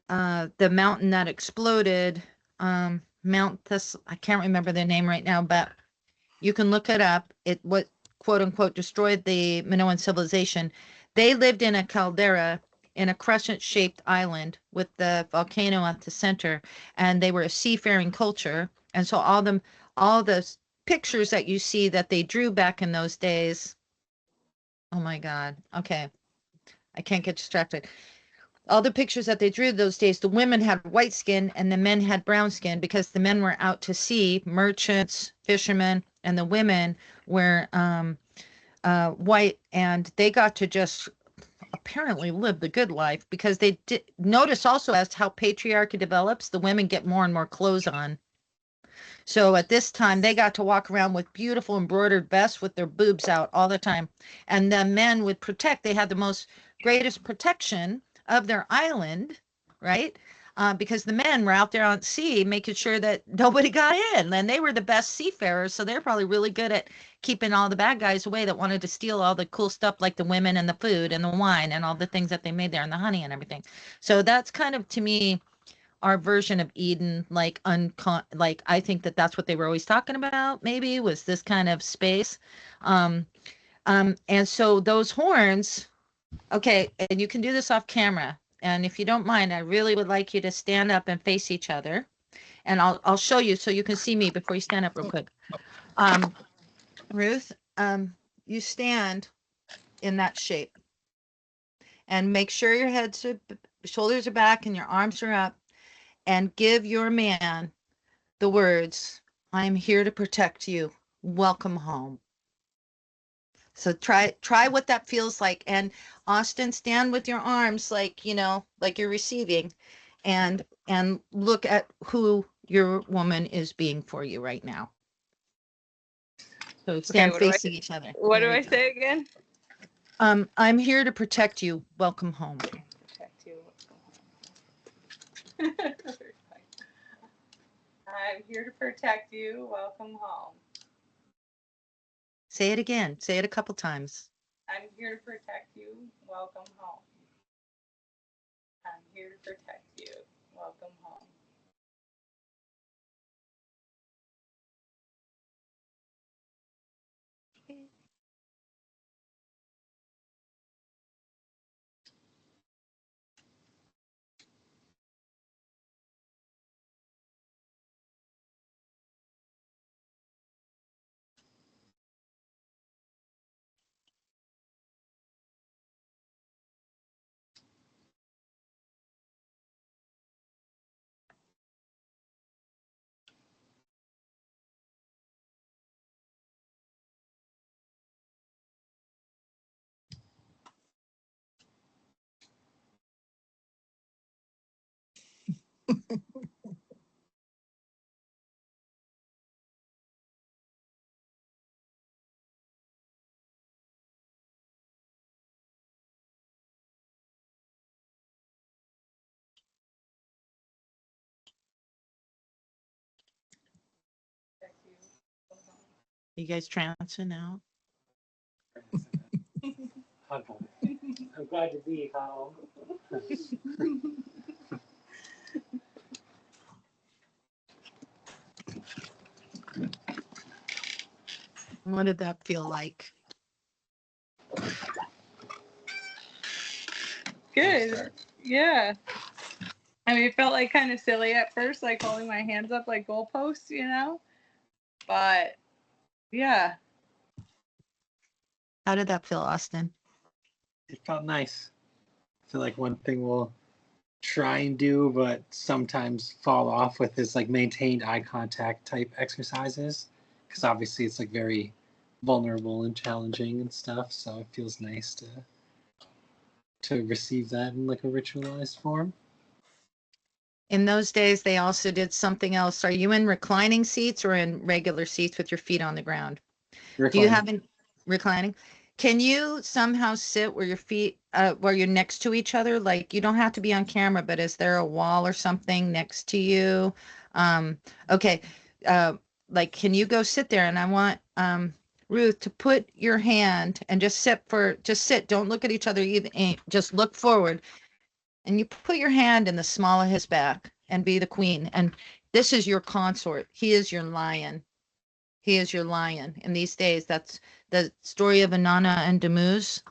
the mountain that exploded, I can't remember the name right now, but you can look it up. It what quote unquote destroyed the Minoan civilization. They lived in a caldera in a crescent-shaped island with the volcano at the center, and they were a seafaring culture. And so all the pictures that you see that they drew back in those days. Oh my God. Okay. I can't get distracted. All the pictures that they drew those days, the women had white skin and the men had brown skin because the men were out to sea, merchants, fishermen, and the women were white, and they got to just apparently live the good life because they did notice also as how patriarchy develops, the women get more and more clothes on. So at this time, they got to walk around with beautiful embroidered vests with their boobs out all the time. And the men would protect, they had the most greatest protection of their island, right? Because the men were out there on sea making sure that nobody got in. And they were the best seafarers. So they're probably really good at keeping all the bad guys away that wanted to steal all the cool stuff like the women and the food and the wine and all the things that they made there and the honey and everything. So that's kind of to me our version of Eden, like I think that that's what they were always talking about, maybe was this kind of space. Um, and so those horns, okay, and you can do this off camera. And if you don't mind, I really would like you to stand up and face each other. And I'll show you so you can see me before you stand up real quick. Um, Ruth, you stand in that shape and make sure your shoulders are back and your arms are up and give your man the words, I'm here to protect you. Welcome home. So try what that feels like. And Austin, stand with your arms like, like you're receiving and look at who your woman is being for you right now. So Okay, stand facing each other. what do There you I go. say again? I'm here to protect you. Welcome home. Protect you. I'm here to protect you. Welcome home. Say it again. Say it a couple times. I'm here to protect you. Welcome home. I'm here to protect you. Welcome home. You guys trancing out? I'm glad to be home. What did that feel like? Good. Yeah. I mean, it felt like kind of silly at first, like holding my hands up like goalposts, you know? But yeah. How did that feel, Austin? It felt nice. I feel like one thing we'll try and do, but sometimes fall off with is like maintained eye contact type exercises, because obviously it's like very vulnerable and challenging and stuff. So it feels nice to receive that in like a ritualized form. In those days, they also did something else. Are you in reclining seats or in regular seats with your feet on the ground? Do you Reclining. have any reclining? Can you somehow sit where your feet, where you're next to each other? Like you don't have to be on camera, but is there a wall or something next to you? Okay. Uh, like, can you go sit there? And I want Ruth to put your hand and just sit. Don't look at each other either. Just look forward. And you put your hand in the small of his back and be the queen. And this is your consort. He is your lion. He is your lion. In these days, that's the story of Inanna and Demuse.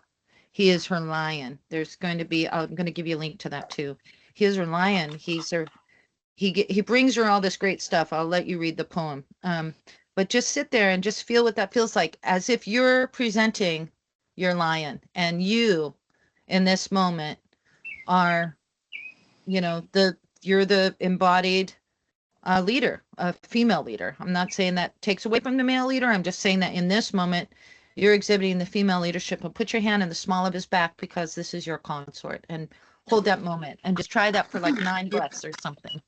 He is her lion. There's going to be, I'm going to give you a link to that too. He is her lion. He brings her all this great stuff. I'll let you read the poem. But just sit there and just feel what that feels like, as if you're presenting your lion and you in this moment are, you're the embodied leader, a female leader. I'm not saying that takes away from the male leader. I'm just saying that in this moment, you're exhibiting the female leadership. And put your hand in the small of his back because this is your consort. And hold that moment and just try that for like 9 breaths or something.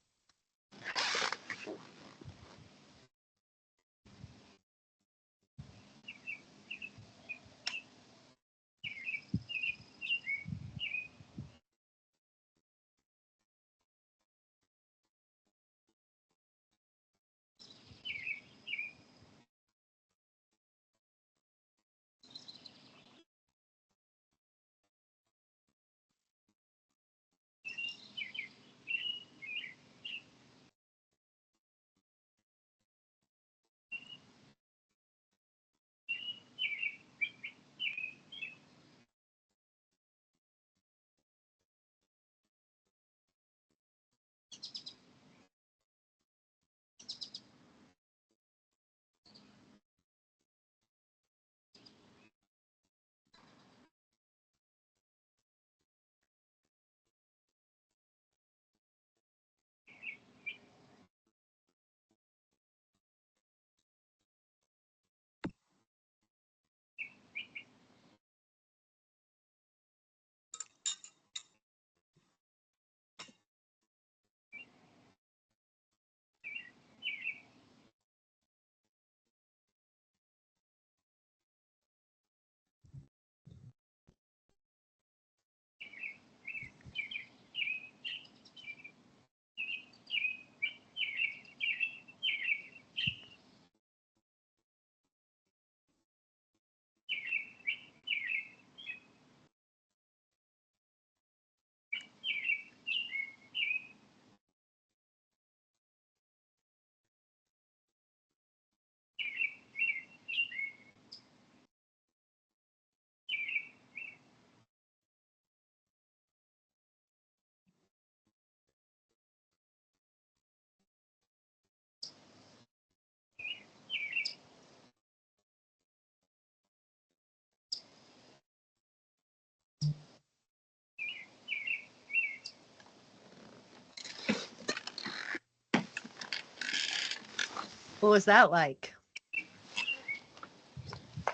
What was that like?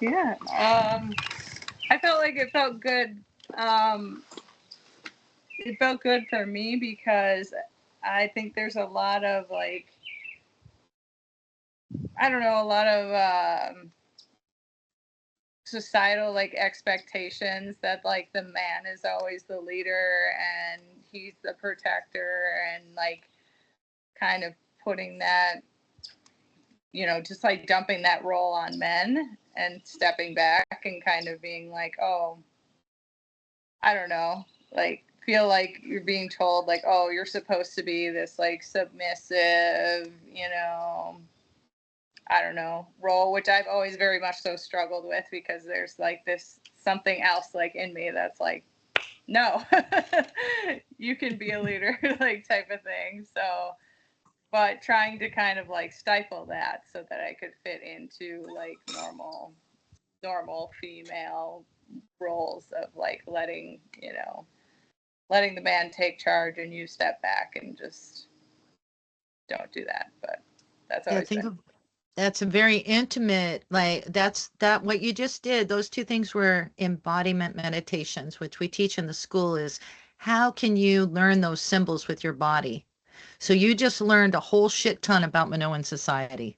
Yeah. I felt like it felt good. It felt good for me because I think there's a lot of like, I don't know, a lot of societal like expectations that like the man is always the leader and he's the protector, and like kind of putting that you know, just like dumping that role on men and stepping back and kind of being like, oh, I don't know, like feel like you're being told like, oh, you're supposed to be this like submissive, you know, I don't know, role, which I've always very much so struggled with, because there's like this something else like in me that's like, no, you can be a leader, like type of thing. So, but trying to kind of like stifle that so that I could fit into like normal female roles of like letting, you know, letting the man take charge and you step back and just don't do that. But that's Yeah, always think been. of that's a very intimate, like that what you just did. Those two things were embodiment meditations, which we teach in the school is how can you learn those symbols with your body? So you just learned a whole shit ton about Minoan society.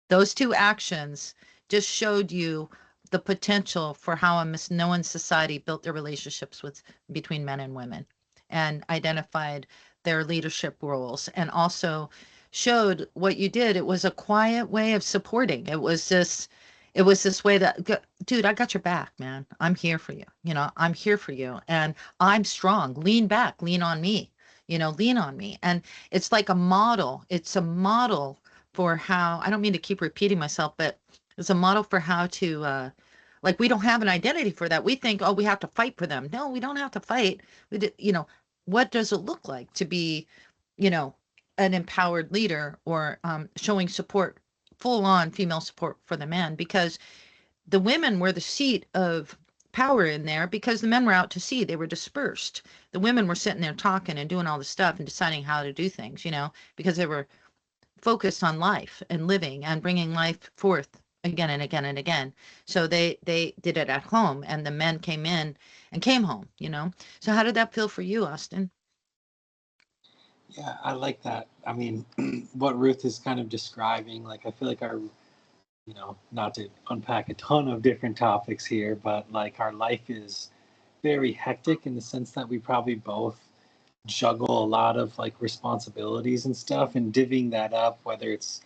Those two actions just showed you the potential for how a Minoan society built their relationships with between men and women and identified their leadership roles and also showed what you did. It was a quiet way of supporting. It was this way that, dude, I got your back, man. I'm here for you. You know, I'm here for you and I'm strong. Lean back, lean on me, lean on me. And it's like a model. It's a model for how, I don't mean to keep repeating myself, but it's a model for how to, like, we don't have an identity for that. We think, oh, we have to fight for them. No, we don't have to fight. What does it look like to be, you know, an empowered leader or showing support, full on female support for the men? Because the women were the seat of power in there because the men were out to sea. They were dispersed. The women were sitting there talking and doing all the stuff and deciding how to do things, because they were focused on life and living and bringing life forth again and again and again. So they did it at home, and the men came in and came home. So how did that feel for you, Austin? Yeah, I like that. I mean, what Ruth is kind of describing, like, I feel like not to unpack a ton of different topics here, but like our life is very hectic in the sense that we probably both juggle a lot of like responsibilities and stuff, and divvying that up, whether it's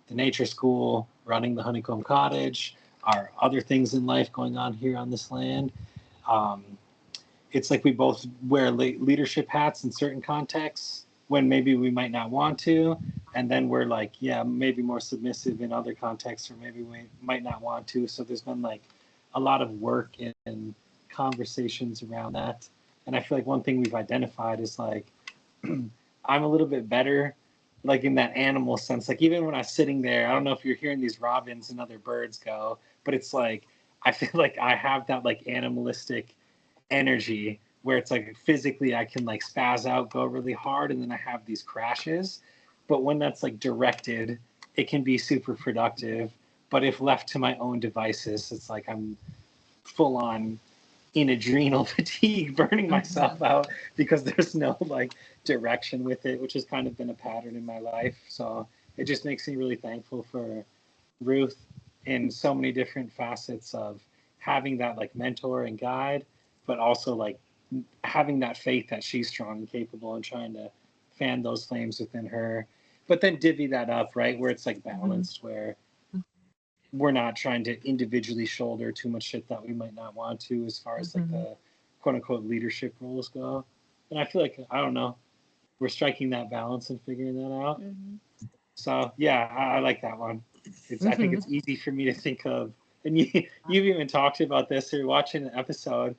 the nature school, running the honeycomb cottage, our other things in life going on here on this land. Um, it's like we both wear leadership hats in certain contexts when maybe we might not want to, and then we're like, yeah, maybe more submissive in other contexts, or maybe we might not want to. So there's been like a lot of work and conversations around that. And I feel like one thing we've identified is like I'm a little bit better like in that animal sense. Like even when I'm sitting there, I don't know if you're hearing these robins and other birds go, but it's like I feel like I have that like animalistic energy where it's like physically I can like spaz out, go really hard, and then I have these crashes. But when that's like directed, it can be super productive. But if left to my own devices, it's like I'm full on in adrenal fatigue, burning myself out because there's no like direction with it, which has kind of been a pattern in my life. So it just makes me really thankful for Ruth in so many different facets of having that like mentor and guide, but also like having that faith that she's strong and capable and trying to fan those flames within her. But then divvy that up, right? Where it's like balanced, where we're not trying to individually shoulder too much shit that we might not want to as far as like the quote unquote leadership roles go. And I feel like, I don't know, we're striking that balance and figuring that out. So yeah, I like that one. I think it's easy for me to think of, and you've even talked about this, or watching an episode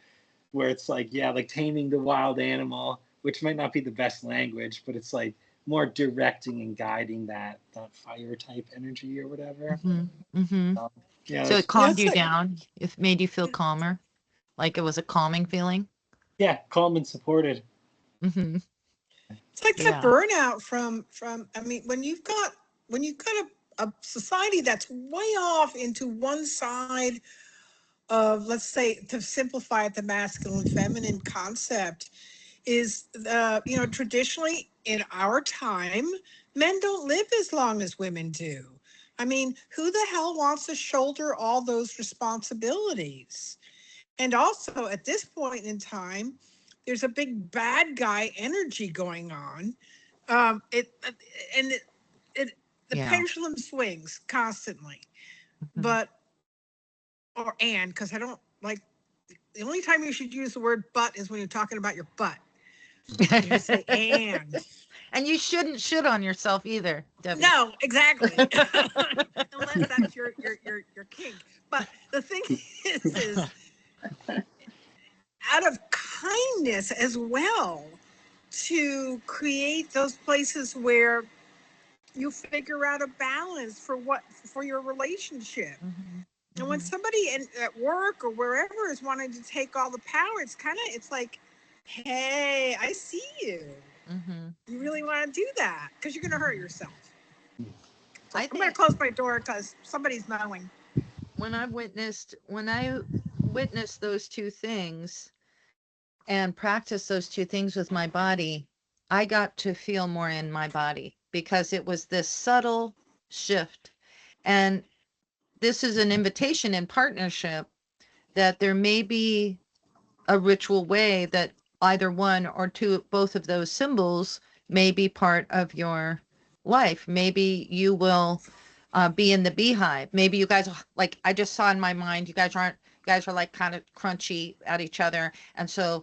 where it's like, yeah, like taming the wild animal, which might not be the best language, but it's like more directing and guiding that fire type energy or whatever. Yeah, So it Yeah, calmed it's you like down. It made you feel calmer, like it was a calming feeling. yeah, calm and supported. hmm it's like that Yeah. burnout from. I mean, when you've got a society that's way off into one side of, let's say, to simplify it, the masculine feminine concept is, traditionally in our time, men don't live as long as women do. I mean, who the hell wants to shoulder all those responsibilities? And also at this point in time, there's a big bad guy energy going on. It and it the Yeah. pendulum swings constantly, but, because I don't like, the only time you should use the word but is when you're talking about your butt. You say and. And you shouldn't shit on yourself either, Debbie. No, exactly. Unless that's your kink. But the thing is out of kindness as well, to create those places where you figure out a balance for your relationship. And when somebody at work or wherever is wanting to take all the power, it's like, hey, I see you. You really want to do that because you're going to hurt yourself. So I'm going to close my door because somebody's mowing. When I witnessed those two things and practiced those two things with my body, I got to feel more in my body because it was this subtle shift. And this is an invitation in partnership that there may be a ritual way that either one or two, both of those symbols may be part of your life. Maybe you will be in the beehive. Maybe you guys, like I just saw in my mind, you guys are like kind of crunchy at each other. And so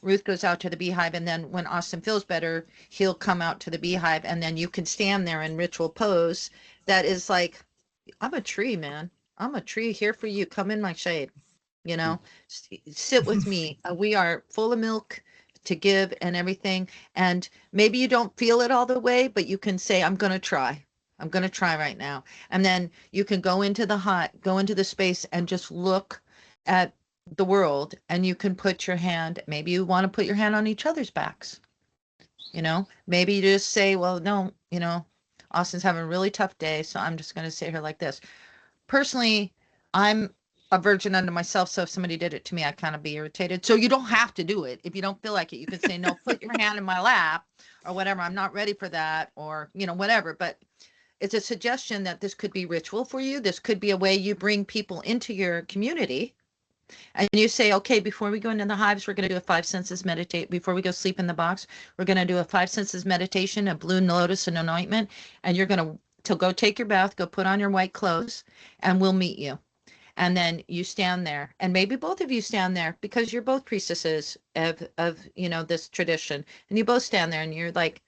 Ruth goes out to the beehive, and then when Austin feels better, he'll come out to the beehive, and then you can stand there in ritual pose. That is like, I'm a tree, man. I'm a tree here for you. Come in my shade. You know, sit with me. We are full of milk to give and everything. And maybe you don't feel it all the way, but you can say, I'm going to try. I'm going to try right now. And then you can go into the space and just look at the world, and you can put your hand, maybe you want to put your hand on each other's backs. You know, maybe you just say, well, no, Austin's having a really tough day, so I'm just going to sit here like this. Personally, I'm a virgin unto myself, so if somebody did it to me, I'd kind of be irritated. So you don't have to do it. If you don't feel like it, you can say, no, put your hand in my lap or whatever. I'm not ready for that, or, whatever. But it's a suggestion that this could be ritual for you. This could be a way you bring people into your community. And you say, okay, before we go into the hives, we're going to do a 5 senses meditate. Before we go sleep in the box, we're going to do a 5 senses meditation, a blue lotus and anointment. And you're going to go take your bath, go put on your white clothes, and we'll meet you. And then you stand there, and maybe both of you stand there because you're both priestesses of this tradition. And you both stand there and you're like,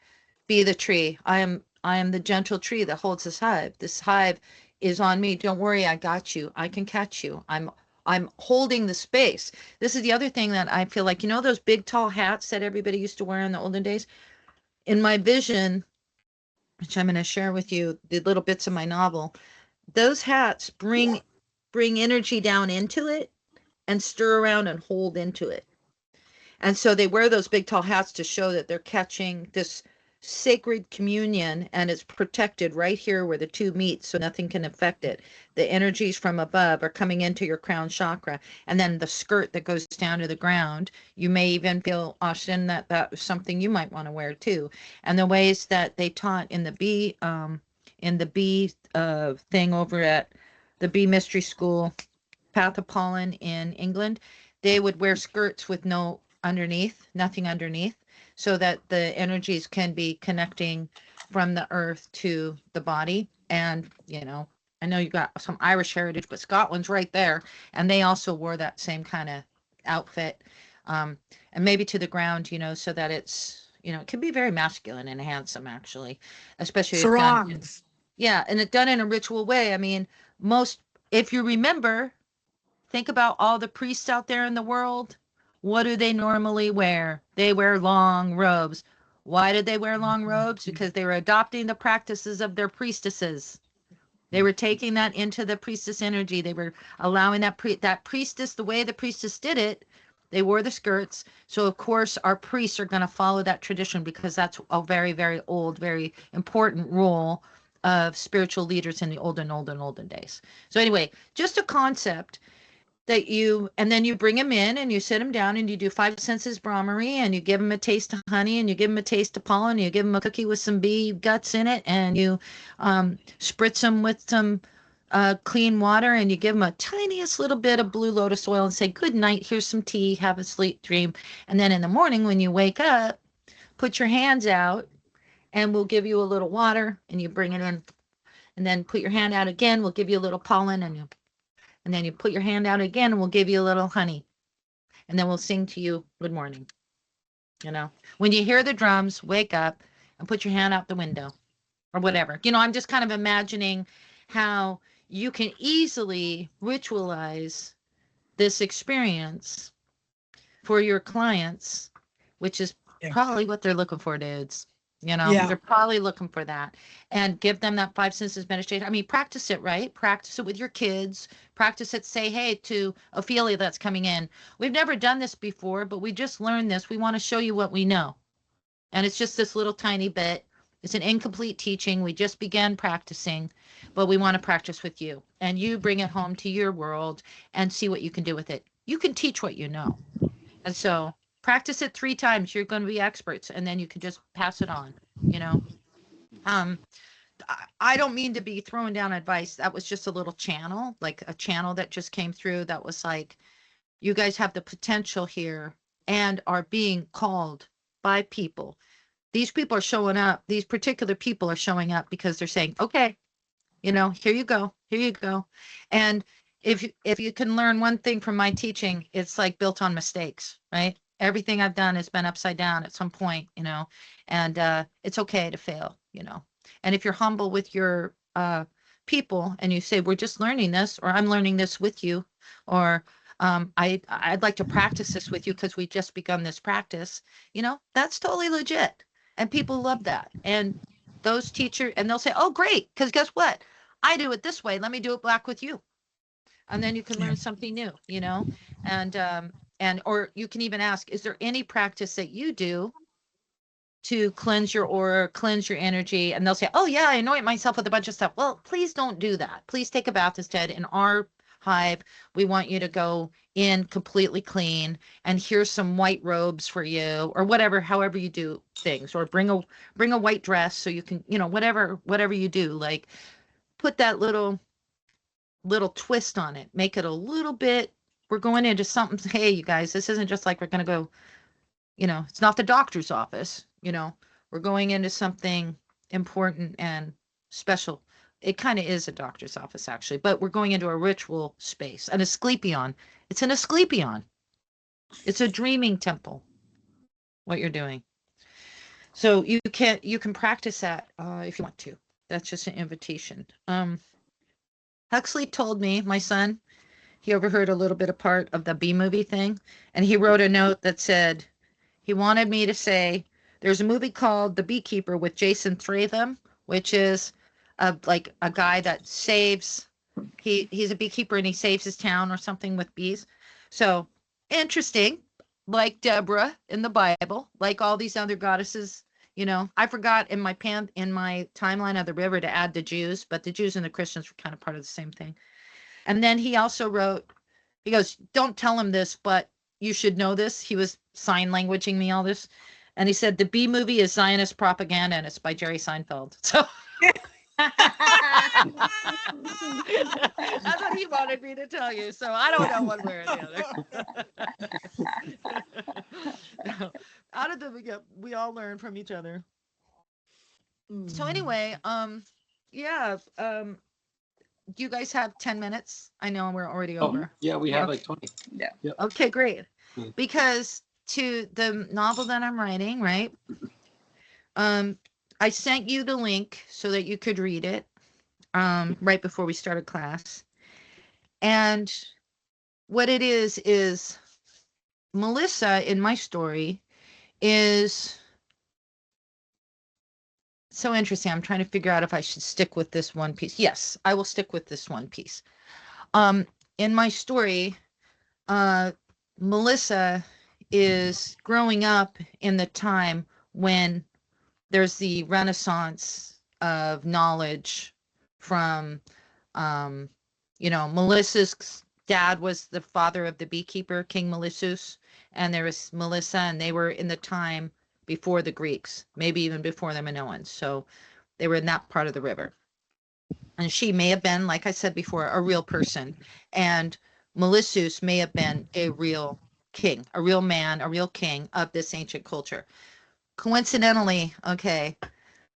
be the tree. I am the gentle tree that holds this hive. This hive is on me. Don't worry, I got you. I can catch you. I'm holding the space. This is the other thing that I feel like, those big tall hats that everybody used to wear in the olden days. In my vision, which I'm going to share with you, the little bits of my novel, those hats bring energy down into it and stir around and hold into it. And so they wear those big tall hats to show that they're catching this sacred communion, and it's protected right here where the two meet, so nothing can affect it. The energies from above are coming into your crown chakra, and then the skirt that goes down to the ground, you may even feel, Austin, that was something you might want to wear too. And the ways that they taught in the bee thing over at the Bee Mystery School, Path of Pollen in England, they would wear skirts with nothing underneath, so that the energies can be connecting from the earth to the body. And, I know you got some Irish heritage, but Scotland's right there. And they also wore that same kind of outfit. And maybe to the ground, so that it's, it can be very masculine and handsome, actually, especially Sarongs. Yeah, and it's done in a ritual way. I mean, if you remember, think about all the priests out there in the world. What do they normally wear? They wear long robes. Why did they wear long robes? Because they were adopting the practices of their priestesses. They were taking that into the priestess energy. They were allowing that priestess, the way the priestess did it, they wore the skirts. So, of course, our priests are going to follow that tradition because that's a very, very old, very important role of spiritual leaders in the olden days. So anyway, just a concept and then you bring them in and you sit them down and you do 5 senses Brahmari, and you give them a taste of honey, and you give them a taste of pollen, and you give them a cookie with some bee guts in it, and you spritz them with some clean water, and you give them a tiniest little bit of blue lotus oil and say, good night, here's some tea, have a sweet dream. And then in the morning when you wake up, put your hands out and we'll give you a little water, and you bring it in, and then put your hand out again. We'll give you a little pollen, and then you put your hand out again, and we'll give you a little honey, and then we'll sing to you good morning. When you hear the drums, wake up and put your hand out the window or whatever. I'm just kind of imagining how you can easily ritualize this experience for your clients, which is Yeah. probably what they're looking for, dudes. Yeah. They're probably looking for that, and give them that five senses meditation. I mean, practice it, right? Practice it with your kids. Practice it. Say, hey, to Ophelia that's coming in. We've never done this before, but we just learned this. We want to show you what we know. And it's just this little tiny bit. It's an incomplete teaching. We just began practicing, but we want to practice with you. And you bring it home to your world and see what you can do with it. You can teach what you know. And so practice it 3 times. You're going to be experts, and then you can just pass it on, you know. Um, I don't mean to be throwing down advice. That was just a little channel, like a channel that just came through that was like, you guys have the potential here and are being called by people. These people are showing up. These particular people are showing up because they're saying, okay, here you go. Here you go. And if you can learn one thing from my teaching, it's like built on mistakes, right? Everything I've done has been upside down at some point, and it's okay to fail, And if you're humble with your people and you say, we're just learning this, or I'm learning this with you, or I'd like to practice this with you because we just begun this practice, that's totally legit. And people love that. And those teachers, and they'll say, oh, great, because guess what? I do it this way. Let me do it back with you. And then you can learn something new, or you can even ask, is there any practice that you do to cleanse your aura, cleanse your energy? And they'll say, oh yeah, I anoint myself with a bunch of stuff. Well, please don't do that. Please take a bath instead. In our hive, we want you to go in completely clean, and here's some white robes for you, or whatever, however you do things, or bring a white dress so you can, whatever you do, like put that little twist on it, make it a little bit, we're going into something. Hey, you guys, this isn't just like we're going to go, it's not the doctor's office, we're going into something important and special. It kind of is a doctor's office, actually, but we're going into a ritual space, an Asclepion. It's an Asclepion. It's a dreaming temple, what you're doing. So you can practice that if you want to. That's just an invitation. Huxley told me, my son, he overheard a little bit of part of the B movie thing, and he wrote a note that said he wanted me to say there's a movie called The Beekeeper with Jason Statham, which is like a guy that saves. He's a beekeeper and he saves his town or something with bees. So interesting, like Deborah in the Bible, like all these other goddesses. I forgot in my timeline of the river to add the Jews, but the Jews and the Christians were kind of part of the same thing. And then he also wrote, he goes, don't tell him this, but you should know this. He was sign languaging me all this. And he said, the B movie is Zionist propaganda, and it's by Jerry Seinfeld. So that's what he wanted me to tell you. So I don't know one way or the other. Out of we all learn from each other. So anyway, yeah, do you guys have 10 minutes? I know we're already over. Yeah, we have like 20. Yeah. Yep. Okay, great. Because to the novel that I'm writing, right? I sent you the link so that you could read it right before we started class. And what it is Melissae in my story is so interesting. I'm trying to figure out if I should stick with this one piece. Yes, I will stick with this one piece. In my story, Melissae is growing up in the time when there's the renaissance of knowledge from, Melissa's dad was the father of the beekeeper, King Melissus, and there was Melissae, and they were in the time before the Greeks, maybe even before the Minoans. So they were in that part of the river. And she may have been, like I said before, a real person. And Melissus may have been a real king, a real man, a real king of this ancient culture. Coincidentally, okay,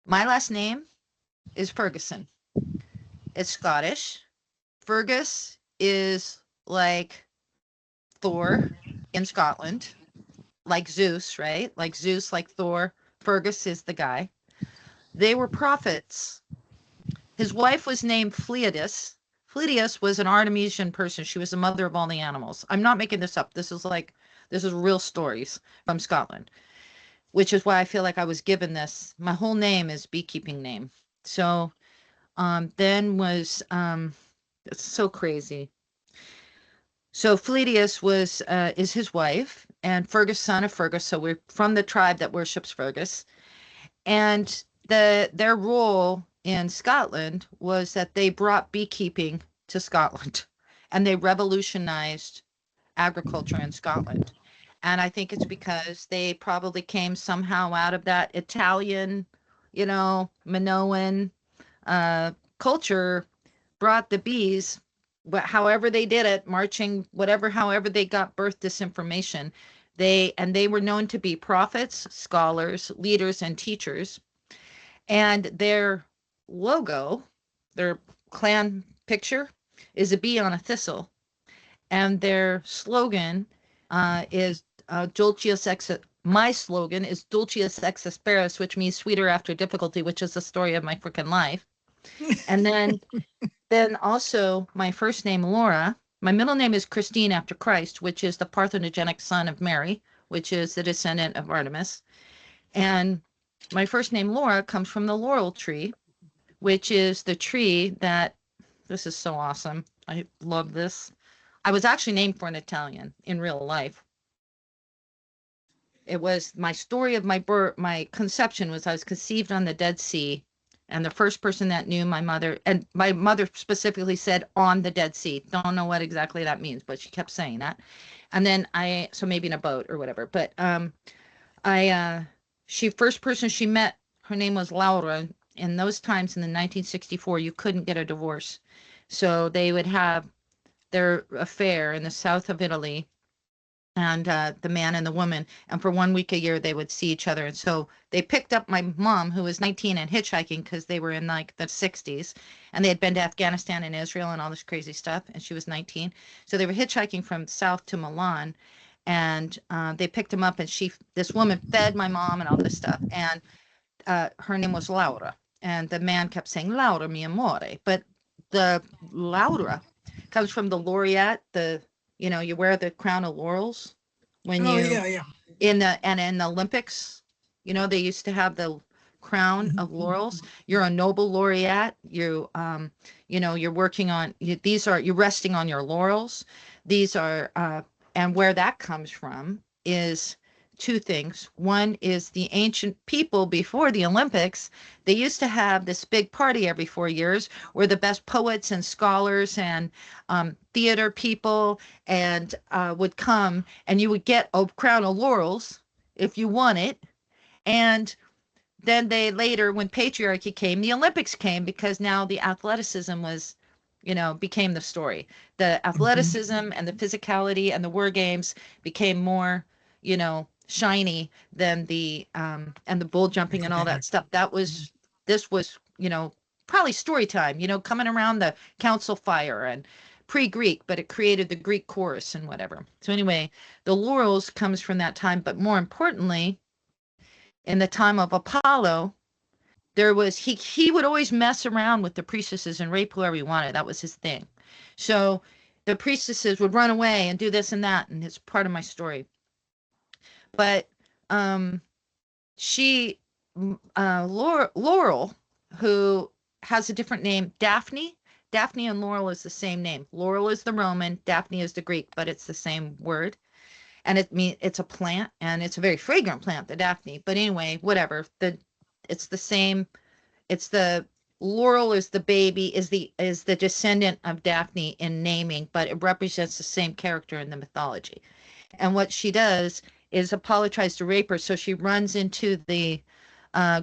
My last name is Ferguson. It's Scottish. Fergus is like Thor in Scotland, like Zeus, right? Like Zeus, like Thor. Fergus is the guy. They were prophets. His wife was named Pleiades. Pleiades was an Artemisian person. She was the mother of all the animals. I'm not making this up. This is real stories from Scotland, which is why I feel like I was given this. My whole name is beekeeping name. So then was it's so crazy. So Pleiades was is his wife, and Fergus, son of Fergus. So we're from the tribe that worships Fergus. And their role in Scotland was that they brought beekeeping to Scotland, and they revolutionized agriculture in Scotland. And I think it's because they probably came somehow out of that Italian, Minoan culture, brought the bees, but however they did it, marching, whatever, however they got birth this information, they were known to be prophets, scholars, leaders, and teachers. And their logo, their clan picture, is a bee on a thistle, and their slogan is Dulcius ex. My slogan is Dulcius ex asperis, which means sweeter after difficulty, which is the story of my freaking life. And then also my first name, Laura. My middle name is Christine after Christ, which is the parthenogenic son of Mary, which is the descendant of Artemis. And my first name, Laura, comes from the laurel tree, which is the tree that, this is so awesome. I love this. I was actually named for an Italian in real life. It was my story of my birth, my conception was I was conceived on the Dead Sea. And the first person that knew my mother, and my mother specifically said on the Dead Sea. Don't know what exactly that means, but she kept saying that. And then so maybe in a boat or whatever. But first person she met, her name was Laura. In those times in the 1964, you couldn't get a divorce. So they would have their affair in the south of Italy, and the man and the woman, and for 1 week a year they would see each other. And so they picked up my mom, who was 19, and hitchhiking because they were in like the 60s, and they had been to Afghanistan and Israel and all this crazy stuff, and she was 19. So they were hitchhiking from south to Milan, and they picked him up, and this woman fed my mom and all this stuff, and her name was Laura, and the man kept saying Laura mi amore, but the Laura comes from the laureate, you wear the crown of laurels when Oh, you yeah. in the Olympics, they used to have the crown of laurels. You're a Nobel laureate. You're working on you're resting on your laurels. These are and where that comes from is two things. One is the ancient people before the Olympics, they used to have this big party every 4 years where the best poets and scholars and theater people and would come, and you would get a crown of laurels if you won it. And then they later, when patriarchy came, the Olympics came, because now the athleticism was, became the story. The athleticism and the physicality and the war games became more, shiny than the and the bull jumping and all that stuff. This was, probably story time, coming around the council fire and pre-Greek, but it created the Greek chorus and whatever. So anyway, the laurels comes from that time, but more importantly, in the time of Apollo, there was he would always mess around with the priestesses and rape whoever he wanted. That was his thing. So the priestesses would run away and do this and that, and it's part of my story. But she, Laurel, who has a different name, Daphne. Daphne and Laurel is the same name. Laurel is the Roman, Daphne is the Greek, but it's the same word. And it's a plant, and it's a very fragrant plant, the Daphne. But anyway, whatever. It's the same. It's the Laurel is the baby, is the descendant of Daphne in naming, but it represents the same character in the mythology. And what she does is Apollo tries to rape her, so she runs into the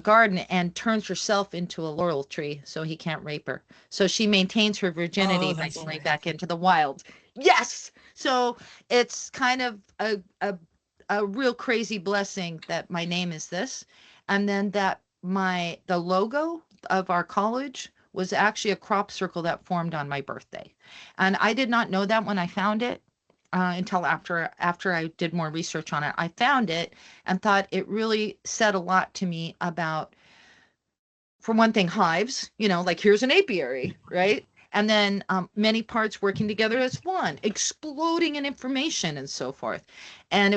garden and turns herself into a laurel tree so he can't rape her. So she maintains her virginity by going back into the wild. Yes. So it's kind of a real crazy blessing that my name is this. And then that the logo of our college was actually a crop circle that formed on my birthday. And I did not know that when I found it until after I did more research on it. I found it and thought it really said a lot to me about, for one thing, hives, like here's an apiary, right? And then many parts working together as one, exploding in information and so forth. And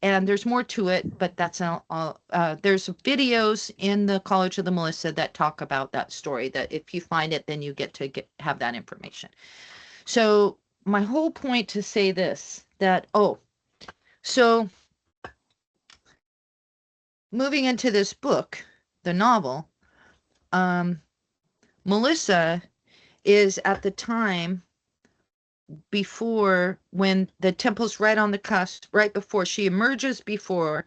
there's more to it, but that's all. There's videos in the College of the Melissa that talk about that story, that if you find it, then you get to have that information. So my whole point to say this, so moving into this book, the novel, Melissa is at the time before, when the temple's right on the cusp, right before she emerges before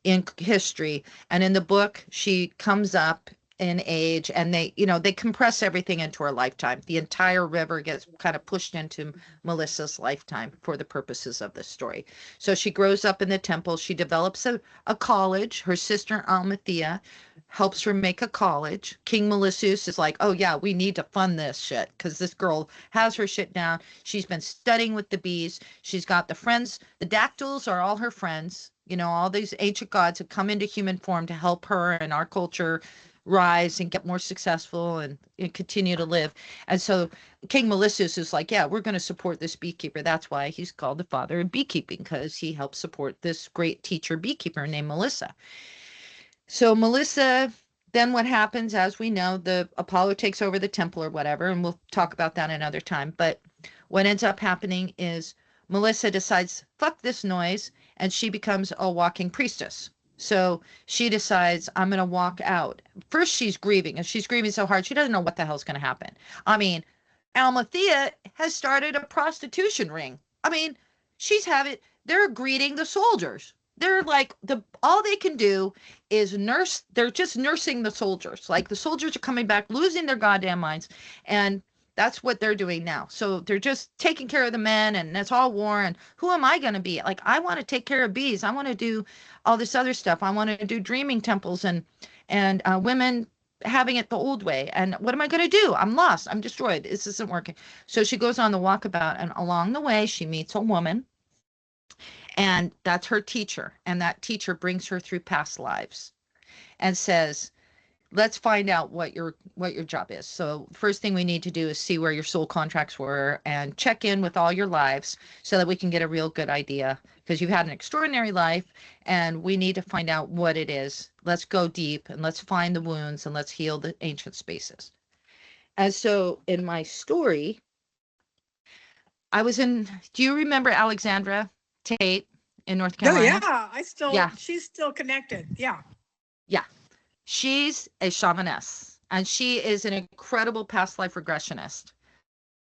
in history. And in the book, she comes up in age, and they compress everything into her lifetime. The entire river gets kind of pushed into Melissa's lifetime for the purposes of the story. So she grows up in the temple. She develops a college. Her sister Almathea helps her make a college. King Melissae is like, oh yeah, we need to fund this shit because this girl has her shit down. She's been studying with the bees. She's got the friends. The dactyls are all her friends. All these ancient gods have come into human form to help her and our culture rise and get more successful and continue to live. And so King Melissae is like, yeah, we're going to support this beekeeper. That's why he's called the father of beekeeping, because he helped support this great teacher beekeeper named Melissa. So Melissa, then what happens, as we know, the Apollo takes over the temple or whatever, and we'll talk about that another time. But what ends up happening is Melissa decides, fuck this noise, and she becomes a walking priestess. So she decides, I'm going to walk out. First, she's grieving, and she's grieving so hard, she doesn't know what the hell's going to happen. I mean, Almathea has started a prostitution ring. I mean, they're greeting the soldiers. They're like, all they can do is nurse. They're just nursing the soldiers. Like, the soldiers are coming back, losing their goddamn minds. And that's what they're doing now. So they're just taking care of the men, and it's all war. And who am I going to be? Like, I want to take care of bees. I want to do all this other stuff. I want to do dreaming temples and women having it the old way. And what am I going to do? I'm lost. I'm destroyed. This isn't working. So she goes on the walkabout, and along the way, she meets a woman, and that's her teacher. And that teacher brings her through past lives and says, let's find out what your job is. So first thing we need to do is see where your soul contracts were and check in with all your lives so that we can get a real good idea, because you've had an extraordinary life and we need to find out what it is. Let's go deep and let's find the wounds and let's heal the ancient spaces. And so in my story, do you remember Alexandra Tate in North Carolina? Oh yeah, she's still connected. Yeah. Yeah. She's a shamaness, and she is an incredible past life regressionist.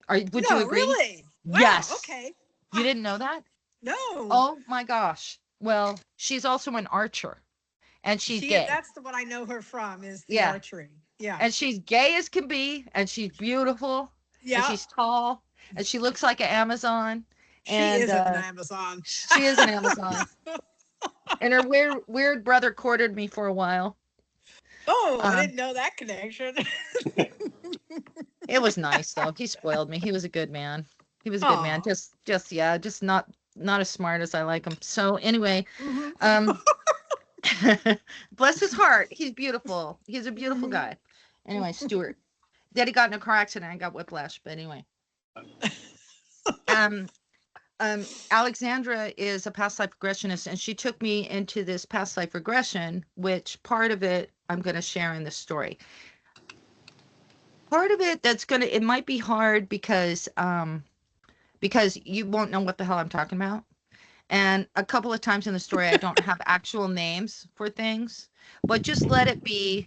Would you agree? Really? Wow, yes. Okay. You didn't know that? No. Oh my gosh. Well, she's also an archer, and she's gay. That's what I know her from, is the archery. Yeah. And she's gay as can be, and she's beautiful. Yeah. And she's tall, and she looks like an Amazon. She is an Amazon. She is an Amazon. And her weird brother courted me for a while. Oh, I didn't know that connection. It was nice though. He spoiled me. He was a good man. He was a good man. Just not as smart as I like him. So anyway, bless his heart. He's beautiful. He's a beautiful guy. Anyway, Stuart. Daddy got in a car accident and got whiplash. But anyway, Alexandra is a past life regressionist, and she took me into this past life regression, which part of it I'm going to share in this story. Part of it it might be hard because you won't know what the hell I'm talking about. And a couple of times in the story, I don't have actual names for things, but just let it be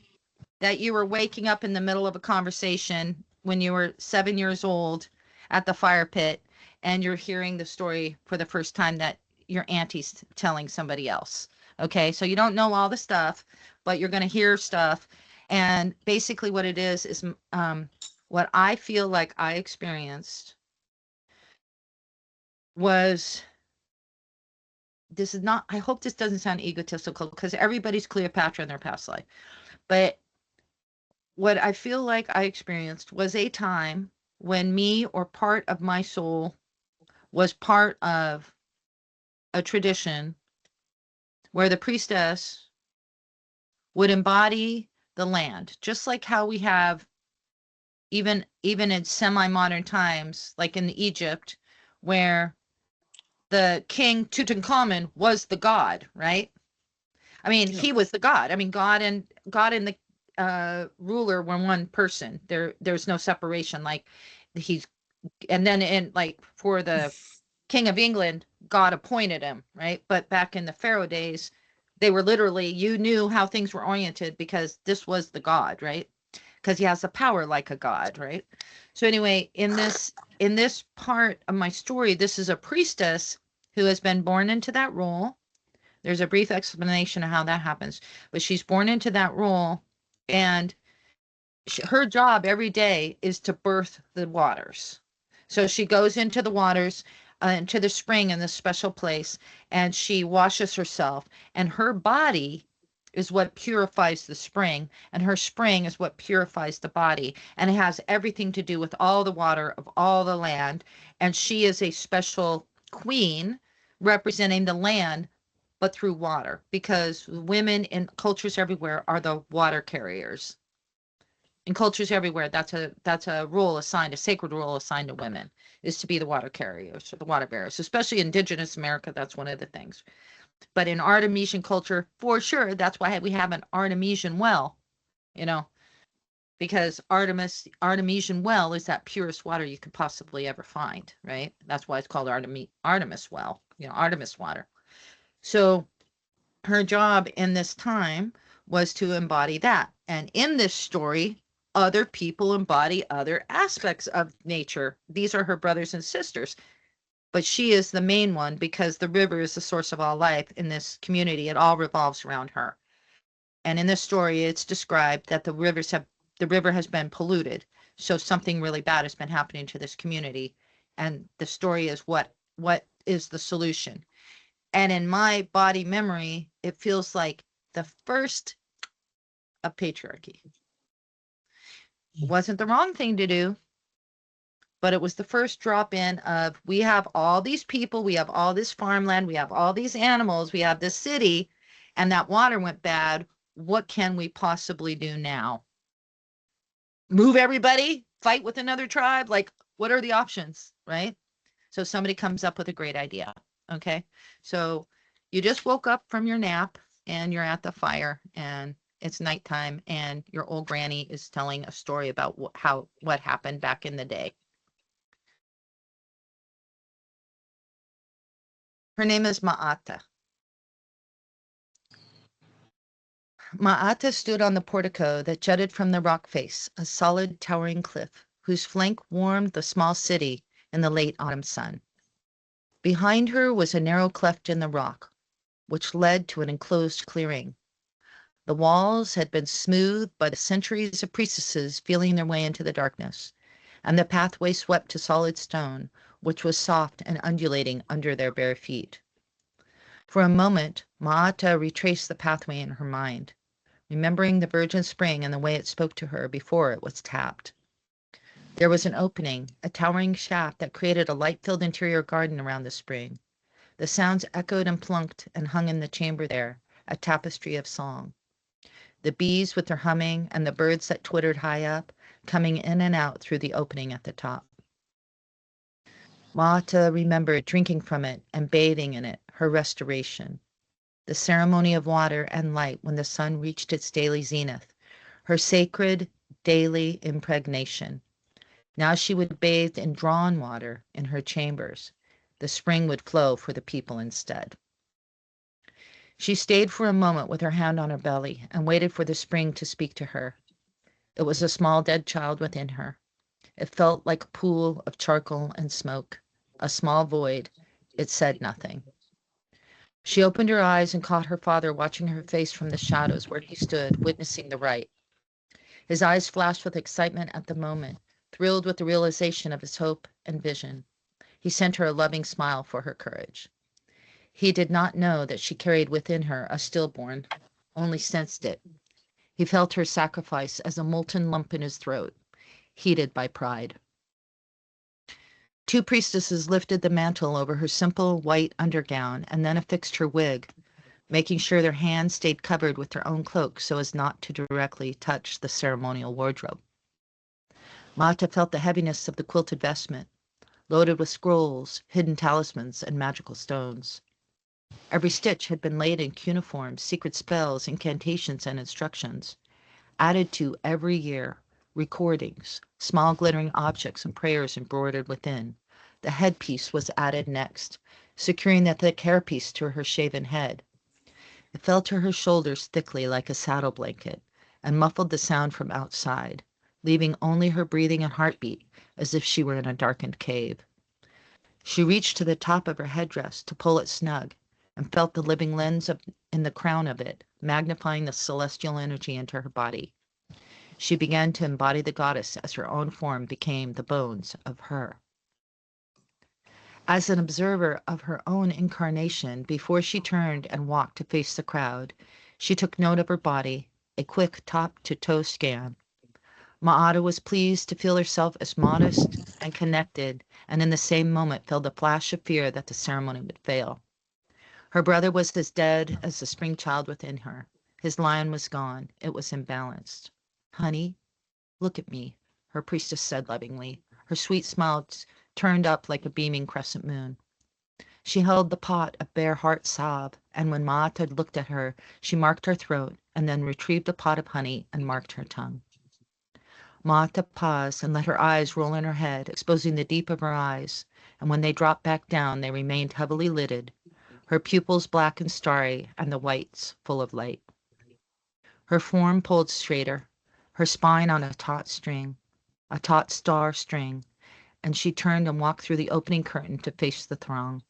that you were waking up in the middle of a conversation when you were 7 years old at the fire pit, and you're hearing the story for the first time that your auntie's telling somebody else. Okay, so you don't know all the stuff, but you're going to hear stuff. And basically what it is what I feel like I experienced was, I hope this doesn't sound egotistical, because everybody's Cleopatra in their past life. But what I feel like I experienced was a time when me or part of my soul was part of a tradition where the priestess would embody the land, just like how we have even in semi-modern times, like in Egypt, where the king Tutankhamun was the god, right? I mean, Yeah. he was the god. I mean, God and the ruler were one person. There's no separation. Like he's and then in like for the King of England, God appointed him, right? But back in the Pharaoh days, they were literally, you knew how things were oriented because this was the God, right? Because he has the power like a God, right? So anyway, in this part of my story, this is a priestess who has been born into that role. There's a brief explanation of how that happens, but she's born into that role, and her job every day is to birth the waters. So she goes into the waters, into the spring in this special place, and she washes herself. And her body is what purifies the spring, and her spring is what purifies the body. And it has everything to do with all the water of all the land. And she is a special queen representing the land, but through water, because women in cultures everywhere are the water carriers. In cultures everywhere, that's a role assigned, a sacred role assigned to women, is to be the water carriers or the water bearers. Especially indigenous America, that's one of the things. But in Artemisian culture, for sure, that's why we have an Artemisian well, you know, because Artemisian well is that purest water you could possibly ever find, right? That's why it's called Artemis well, Artemis water. So her job in this time was to embody that. And in this story, other people embody other aspects of nature. These are her brothers and sisters, but she is the main one because the river is the source of all life in this community. It all revolves around her. And in this story, it's described that the river has been polluted. So something really bad has been happening to this community. And the story is what is the solution? And in my body memory, it feels like the first of patriarchy. It wasn't the wrong thing to do, but it was the first drop in of we have all these people, we have all this farmland, we have all these animals, we have this city, and that water went bad. What can we possibly do now? Move everybody? Fight with another tribe? Like, what are the options, right? So somebody comes up with a great idea. Okay. So you just woke up from your nap and you're at the fire and it's nighttime and your old granny is telling a story about what happened back in the day. Her name is Ma'ata. Ma'ata stood on the portico that jutted from the rock face, a solid towering cliff whose flank warmed the small city in the late autumn sun. Behind her was a narrow cleft in the rock, which led to an enclosed clearing. The walls had been smoothed by the centuries of priestesses feeling their way into the darkness, and the pathway swept to solid stone, which was soft and undulating under their bare feet. For a moment, Ma'ata retraced the pathway in her mind, remembering the virgin spring and the way it spoke to her before it was tapped. There was an opening, a towering shaft that created a light-filled interior garden around the spring. The sounds echoed and plunked and hung in the chamber there, a tapestry of song. The bees with their humming and the birds that twittered high up, coming in and out through the opening at the top. Ma'ata remembered drinking from it and bathing in it, her restoration. The ceremony of water and light when the sun reached its daily zenith, her sacred daily impregnation. Now she would bathe in drawn water in her chambers. The spring would flow for the people instead. She stayed for a moment with her hand on her belly and waited for the spring to speak to her. It was a small dead child within her. It felt like a pool of charcoal and smoke, a small void. It said nothing. She opened her eyes and caught her father watching her face from the shadows where he stood, witnessing the rite. His eyes flashed with excitement at the moment, thrilled with the realization of his hope and vision. He sent her a loving smile for her courage. He did not know that she carried within her a stillborn, only sensed it. He felt her sacrifice as a molten lump in his throat, heated by pride. Two priestesses lifted the mantle over her simple white undergown and then affixed her wig, making sure their hands stayed covered with their own cloaks so as not to directly touch the ceremonial wardrobe. Mata felt the heaviness of the quilted vestment, loaded with scrolls, hidden talismans, and magical stones. Every stitch had been laid in cuneiform, secret spells, incantations, and instructions, added to every year, recordings, small glittering objects, and prayers embroidered within. The headpiece was added next, securing the thick hairpiece to her shaven head. It fell to her shoulders thickly like a saddle blanket and muffled the sound from outside, leaving only her breathing and heartbeat as if she were in a darkened cave. She reached to the top of her headdress to pull it snug and felt the living lens in the crown of it, magnifying the celestial energy into her body. She began to embody the goddess as her own form became the bones of her. As an observer of her own incarnation, before she turned and walked to face the crowd, she took note of her body, a quick top-to-toe scan. Ma'ata was pleased to feel herself as modest and connected, and in the same moment felt a flash of fear that the ceremony would fail. Her brother was as dead as the spring child within her. His lion was gone. It was imbalanced. "Honey, look at me," her priestess said lovingly, her sweet smile turned up like a beaming crescent moon. She held the pot of bare heart salve, and when Ma'ata looked at her, she marked her throat and then retrieved the pot of honey and marked her tongue. Ma'ata paused and let her eyes roll in her head, exposing the deep of her eyes, and when they dropped back down, they remained heavily lidded, her pupils black and starry, and the whites full of light. Her form pulled straighter, her spine on a taut star string, and she turned and walked through the opening curtain to face the throng.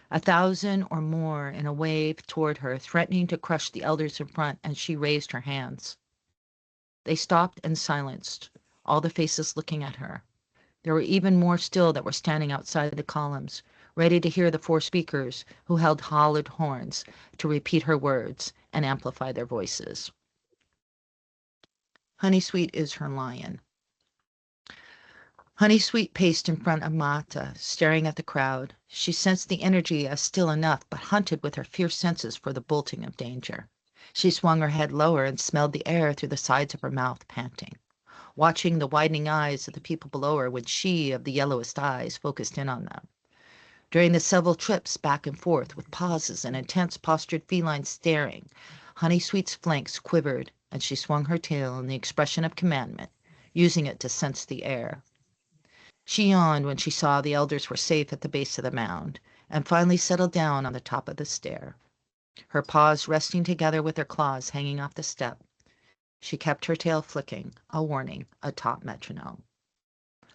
1,000 or more in a wave toward her, threatening to crush the elders in front, and she raised her hands. They stopped and silenced, all the faces looking at her. There were even more still that were standing outside the columns, ready to hear the four speakers who held hollowed horns to repeat her words and amplify their voices. Honeysweet is her lion. Honeysweet paced in front of Mata, staring at the crowd. She sensed the energy as still enough, but hunted with her fierce senses for the bolting of danger. She swung her head lower and smelled the air through the sides of her mouth, panting, watching the widening eyes of the people below her when she, of the yellowest eyes, focused in on them. During the several trips back and forth, with pauses and intense postured feline staring, Honeysweet's flanks quivered, and she swung her tail in the expression of commandment, using it to sense the air. She yawned when she saw the elders were safe at the base of the mound, and finally settled down on the top of the stair, her paws resting together with her claws hanging off the step. She kept her tail flicking, a warning, a top metronome.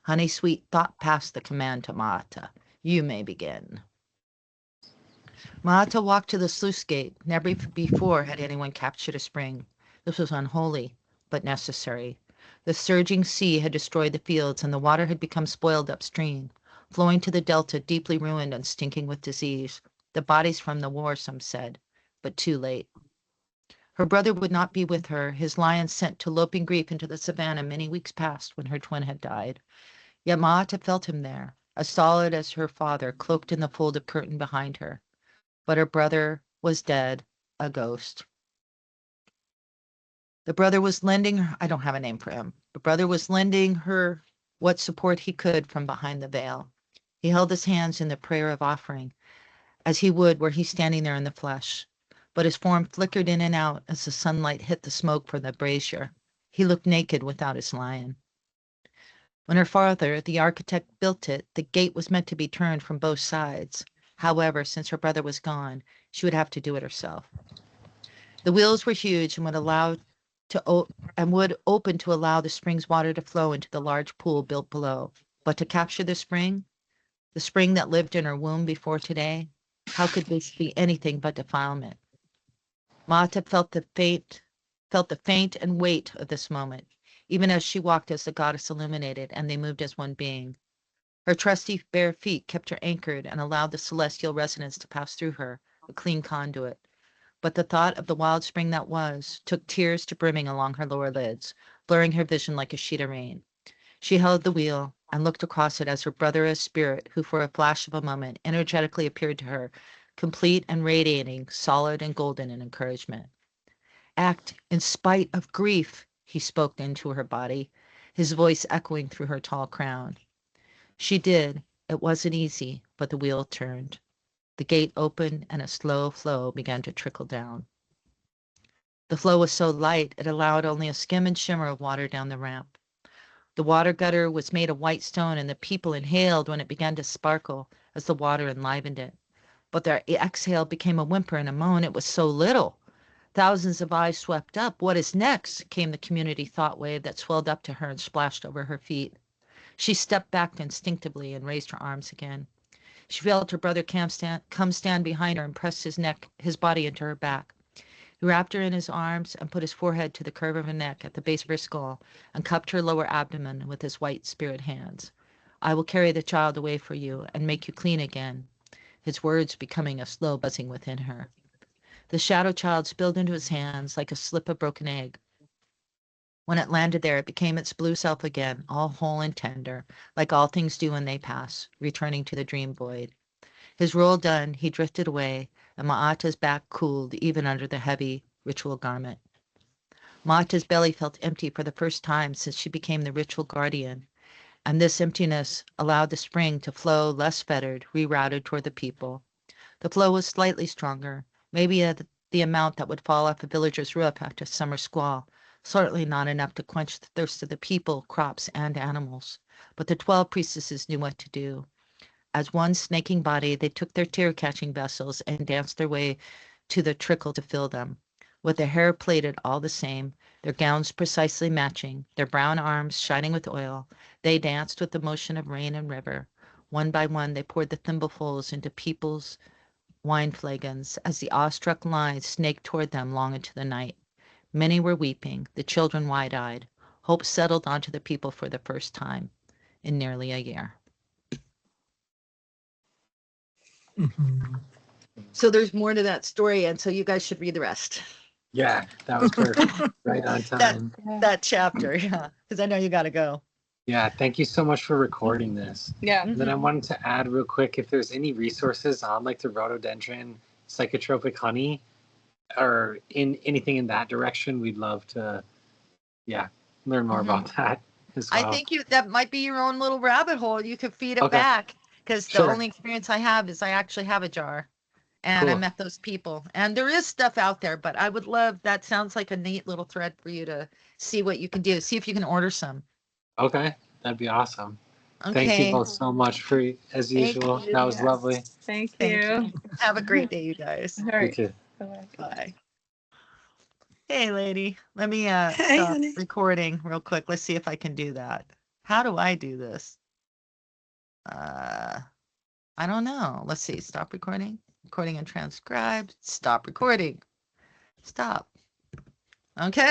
Honeysweet thought past the command to Ma'ata. "You may begin." Ma'ata walked to the sluice gate. Never before had anyone captured a spring. This was unholy, but necessary. The surging sea had destroyed the fields, and the water had become spoiled upstream, flowing to the delta deeply ruined and stinking with disease. The bodies from the war, some said, but too late. Her brother would not be with her, his lion sent to loping grief into the savannah many weeks past when her twin had died. Yet Ma'ata felt him there, as solid as her father, cloaked in the fold of curtain behind her. But her brother was dead, a ghost. The brother was lending her, I don't have a name for him. The brother was lending her what support he could from behind the veil. He held his hands in the prayer of offering, as he would were he standing there in the flesh. But his form flickered in and out as the sunlight hit the smoke from the brazier. He looked naked without his lion. When her father, the architect, built it, the gate was meant to be turned from both sides. However, since her brother was gone, she would have to do it herself. The wheels were huge and would open to allow the spring's water to flow into the large pool built below. But to capture the spring that lived in her womb before today, how could this be anything but defilement? Mata felt the faint and weight of this moment, even as she walked as the goddess illuminated, and they moved as one being. Her trusty bare feet kept her anchored and allowed the celestial resonance to pass through her, a clean conduit. But the thought of the wild spring that was took tears to brimming along her lower lids, blurring her vision like a sheet of rain. She held the wheel and looked across it as her brother's spirit, who for a flash of a moment energetically appeared to her, complete and radiating, solid and golden in encouragement. Act in spite of grief, he spoke into her body, his voice echoing through her tall crown. She did. It wasn't easy, but the wheel turned. The gate opened and a slow flow began to trickle down. The flow was so light it allowed only a skim and shimmer of water down the ramp. The water gutter was made of white stone, and the people inhaled when it began to sparkle as the water enlivened it. But their exhale became a whimper and a moan. It was so little. Thousands of eyes swept up. What is next? Came the community thought wave that swelled up to her and splashed over her feet. She stepped back instinctively and raised her arms again. She felt her brother come stand behind her and press his body into her back. He wrapped her in his arms and put his forehead to the curve of her neck at the base of her skull and cupped her lower abdomen with his white spirit hands. I will carry the child away for you and make you clean again, his words becoming a slow buzzing within her. The shadow child spilled into his hands like a slip of broken egg. When it landed there, it became its blue self again, all whole and tender, like all things do when they pass, returning to the dream void. His role done, he drifted away, and Ma'ata's back cooled even under the heavy ritual garment. Ma'ata's belly felt empty for the first time since she became the ritual guardian, and this emptiness allowed the spring to flow less fettered, rerouted toward the people. The flow was slightly stronger, maybe the amount that would fall off a villager's roof after a summer squall, certainly not enough to quench the thirst of the people, crops, and animals. But the 12 priestesses knew what to do. As one snaking body, they took their tear-catching vessels and danced their way to the trickle to fill them. With their hair plaited all the same, their gowns precisely matching, their brown arms shining with oil, they danced with the motion of rain and river. One by one, they poured the thimblefuls into people's wine flagons as the awestruck lines snaked toward them long into the night. Many were weeping, the children wide-eyed. Hope settled onto the people for the first time in nearly a year. So there's more to that story, and so you guys should read the rest. Yeah, that was perfect. Right on time. That chapter, yeah, because I know you got to go. Yeah, thank you so much for recording this. Yeah. And then I wanted to add real quick, if there's any resources on like the rhododendron psychotropic honey or in anything in that direction, we'd love to, learn more about that as well. I think that might be your own little rabbit hole. You could feed it back, because the only experience I have is I actually have a jar, and I met those people. And there is stuff out there, but I would love, that sounds like a neat little thread for you to see what you can do. See if you can order some. Okay, that'd be awesome. Okay. Thank you both so much as usual. That was lovely. Thank you. Have a great day, you guys. All right. You too. Bye-bye. Bye. Hey, lady. Let me Hey, stop honey. recording real quick. Let's see if I can do that. How do I do this? I don't know. Let's see. Stop recording. Recording and transcribe. Stop recording. Stop. Okay.